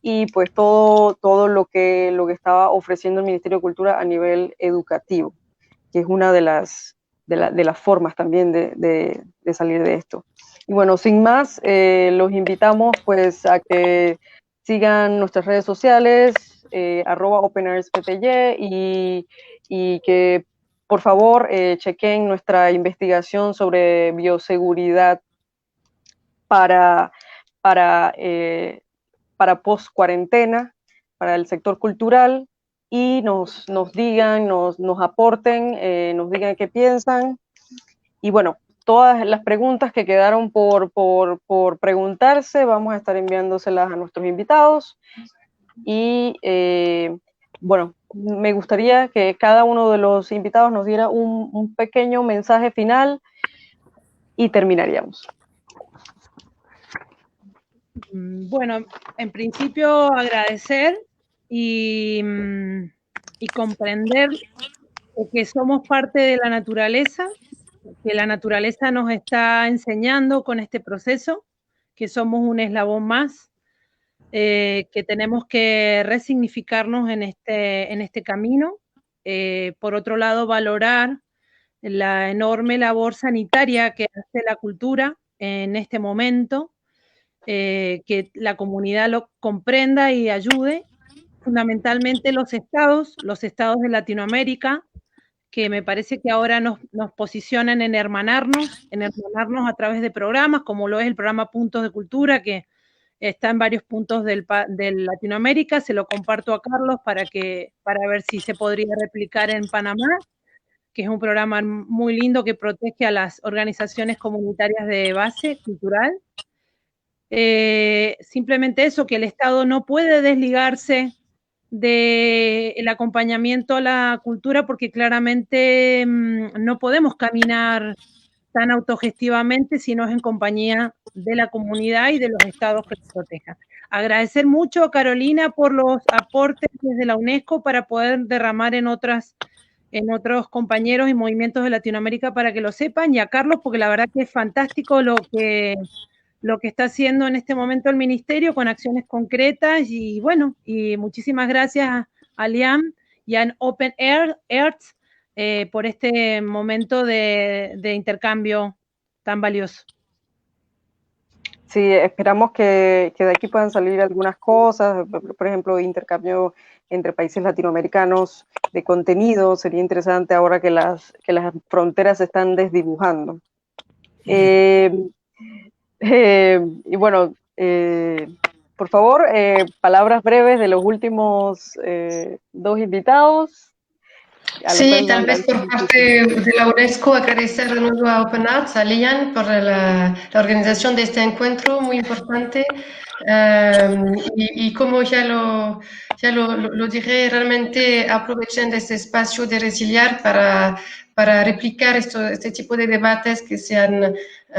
y pues todo lo que estaba ofreciendo el Ministerio de Cultura a nivel educativo, que es una de las formas también de salir de esto. Y bueno, sin más, los invitamos pues a que sigan nuestras redes sociales, @OpenAirspty, y que por favor chequen nuestra investigación sobre bioseguridad para post-cuarentena, para el sector cultural, y nos digan, nos aporten, nos digan qué piensan. Y bueno, todas las preguntas que quedaron por preguntarse, vamos a estar enviándoselas a nuestros invitados. Y bueno, me gustaría que cada uno de los invitados nos diera un pequeño mensaje final y terminaríamos. Bueno, en principio agradecer y comprender que somos parte de la naturaleza, que la naturaleza nos está enseñando con este proceso, que somos un eslabón más, que tenemos que resignificarnos en este camino. Por otro lado, valorar la enorme labor sanitaria que hace la cultura en este momento, que la comunidad lo comprenda y ayude, fundamentalmente los estados de Latinoamérica, que me parece que ahora nos posicionan en hermanarnos a través de programas, como lo es el programa Puntos de Cultura, que está en varios puntos de Latinoamérica. Se lo comparto a Carlos para ver si se podría replicar en Panamá, que es un programa muy lindo que protege a las organizaciones comunitarias de base cultural. Simplemente eso, que el Estado no puede desligarse del acompañamiento a la cultura, porque claramente no podemos caminar tan autogestivamente si no es en compañía de la comunidad y de los estados que nos protejan. Agradecer mucho a Carolina por los aportes desde la UNESCO para poder derramar en otros compañeros y movimientos de Latinoamérica para que lo sepan, y a Carlos porque la verdad que es fantástico lo que está haciendo en este momento el Ministerio con acciones concretas. Y bueno, y muchísimas gracias a Liam y a Open Earth por este momento de intercambio tan valioso. Sí, esperamos que de aquí puedan salir algunas cosas, por ejemplo, intercambio entre países latinoamericanos de contenido. Sería interesante ahora que las fronteras se están desdibujando. Y bueno, por favor, palabras breves de los últimos dos invitados. Sí, tal vez por parte de la UNESCO agradecer de nuevo a Open Arts, a Lian, por la organización de este encuentro muy importante. Y como ya lo dije, realmente aprovechen de este espacio de Resiliar para replicar este tipo de debates que sean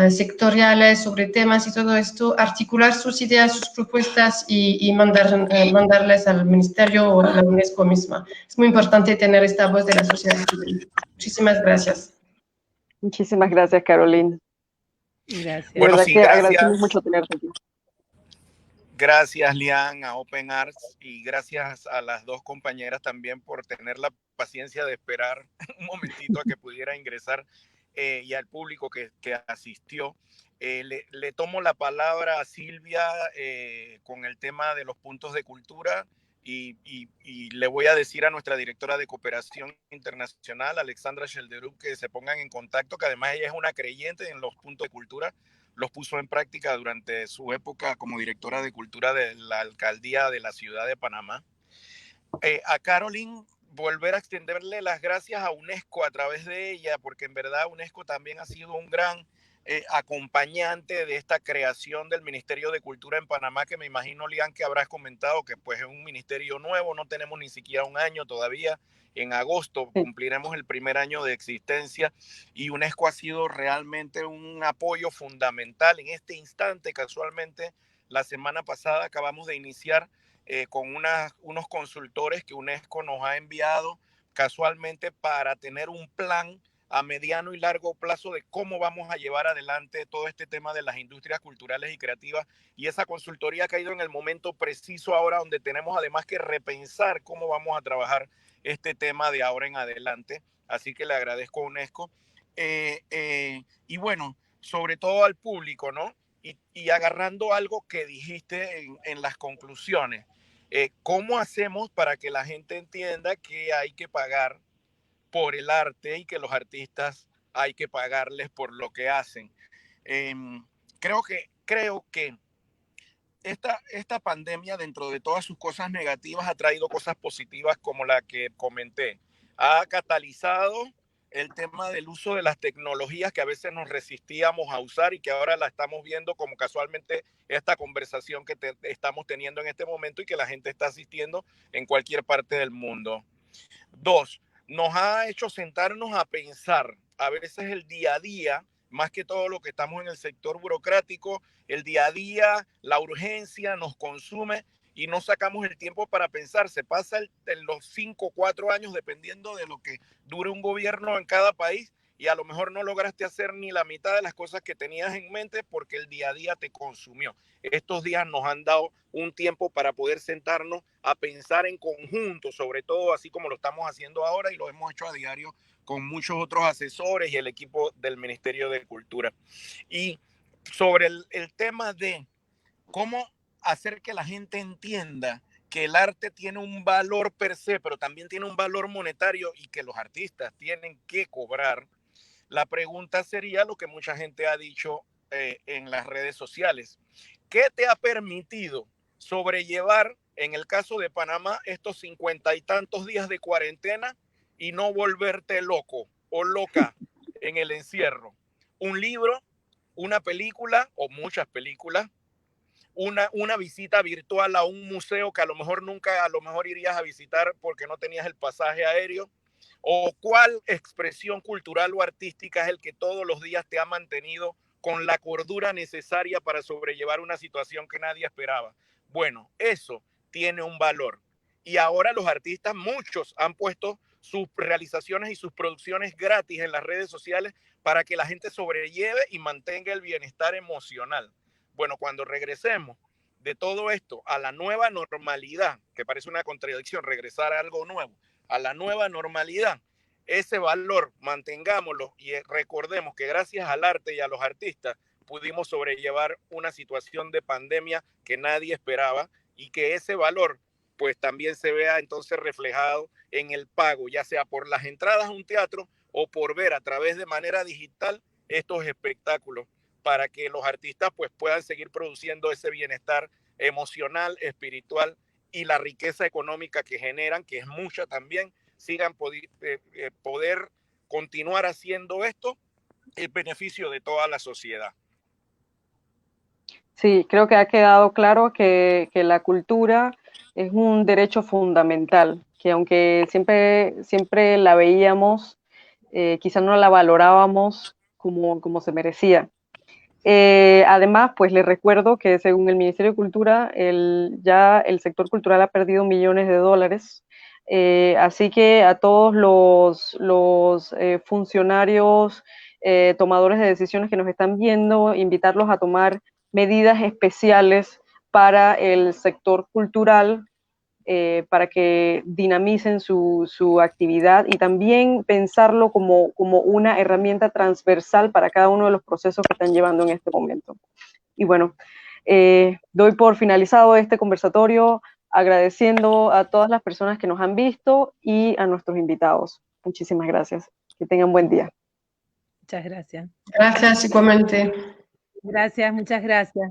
sectoriales sobre temas y todo esto, articular sus ideas, sus propuestas y mandarles al Ministerio o a la UNESCO misma. Es muy importante tener esta voz de la sociedad civil. Muchísimas gracias. Muchísimas gracias, Carolina. Gracias. Bueno, sí, que gracias. agradecemos mucho tenerte aquí. Gracias, Lian, a Open Arts, y gracias a las dos compañeras también por tener la paciencia de esperar un momentito a que pudiera ingresar, y al público que asistió. Le tomo la palabra a Silvia con el tema de los puntos de cultura, y le voy a decir a nuestra directora de Cooperación Internacional, Alexandra Shelderup, que se pongan en contacto, que además ella es una creyente en los puntos de cultura. Los puso en práctica durante su época como directora de cultura de la alcaldía de la ciudad de Panamá. A Caroline, volver a extenderle las gracias a UNESCO a través de ella, porque en verdad UNESCO también ha sido un gran acompañante de esta creación del Ministerio de Cultura en Panamá, que me imagino, Lian, que habrás comentado que pues es un ministerio nuevo, no tenemos ni siquiera un año todavía. En agosto cumpliremos el primer año de existencia y UNESCO ha sido realmente un apoyo fundamental. En este instante, casualmente, la semana pasada acabamos de iniciar con unos consultores que UNESCO nos ha enviado casualmente para tener un plan a mediano y largo plazo de cómo vamos a llevar adelante todo este tema de las industrias culturales y creativas, y esa consultoría ha caído en el momento preciso ahora donde tenemos además que repensar cómo vamos a trabajar este tema de ahora en adelante, así que le agradezco a UNESCO y bueno, sobre todo al público, ¿no? Y agarrando algo que dijiste en las conclusiones, ¿cómo hacemos para que la gente entienda que hay que pagar por el arte y que los artistas hay que pagarles por lo que hacen? Creo que esta pandemia, dentro de todas sus cosas negativas, ha traído cosas positivas como la que comenté. Ha catalizado el tema del uso de las tecnologías que a veces nos resistíamos a usar y que ahora la estamos viendo, como casualmente esta conversación que estamos teniendo en este momento y que la gente está asistiendo en cualquier parte del mundo. 2, nos ha hecho sentarnos a pensar a veces el día a día, más que todo lo que estamos en el sector burocrático, el día a día, la urgencia nos consume y no sacamos el tiempo para pensar. Se pasa en los 5 o 4 años, dependiendo de lo que dure un gobierno en cada país, y a lo mejor no lograste hacer ni la mitad de las cosas que tenías en mente porque el día a día te consumió. Estos días nos han dado un tiempo para poder sentarnos a pensar en conjunto, sobre todo así como lo estamos haciendo ahora y lo hemos hecho a diario con muchos otros asesores y el equipo del Ministerio de Cultura. Y sobre el tema de cómo hacer que la gente entienda que el arte tiene un valor per se, pero también tiene un valor monetario y que los artistas tienen que cobrar, la pregunta sería lo que mucha gente ha dicho en las redes sociales. ¿Qué te ha permitido sobrellevar, en el caso de Panamá, estos 50 y tantos días de cuarentena y no volverte loco o loca en el encierro? ¿Un libro, una película o muchas películas, una visita virtual a un museo que a lo mejor nunca irías a visitar porque no tenías el pasaje aéreo? ¿O cuál expresión cultural o artística es el que todos los días te ha mantenido con la cordura necesaria para sobrellevar una situación que nadie esperaba? Bueno, eso tiene un valor. Y ahora los artistas, muchos han puesto sus realizaciones y sus producciones gratis en las redes sociales para que la gente sobrelleve y mantenga el bienestar emocional. Bueno, cuando regresemos de todo esto a la nueva normalidad, que parece una contradicción, regresar a algo nuevo, a la nueva normalidad, ese valor mantengámoslo y recordemos que gracias al arte y a los artistas pudimos sobrellevar una situación de pandemia que nadie esperaba, y que ese valor pues también se vea entonces reflejado en el pago, ya sea por las entradas a un teatro o por ver a través de manera digital estos espectáculos, para que los artistas pues puedan seguir produciendo ese bienestar emocional, espiritual y la riqueza económica que generan, que es mucha también, sigan poder continuar haciendo esto en beneficio de toda la sociedad. Sí, creo que ha quedado claro que la cultura es un derecho fundamental, que aunque siempre la veíamos, quizá no la valorábamos como se merecía. Además, pues les recuerdo que según el Ministerio de Cultura, ya el sector cultural ha perdido millones de dólares. Así que a todos los funcionarios, tomadores de decisiones que nos están viendo, invitarlos a tomar medidas especiales para el sector cultural, para que dinamicen su actividad, y también pensarlo como una herramienta transversal para cada uno de los procesos que están llevando en este momento. Y bueno, doy por finalizado este conversatorio, agradeciendo a todas las personas que nos han visto y a nuestros invitados. Muchísimas gracias. Que tengan buen día. Muchas gracias. Gracias, igualmente. Gracias, muchas gracias.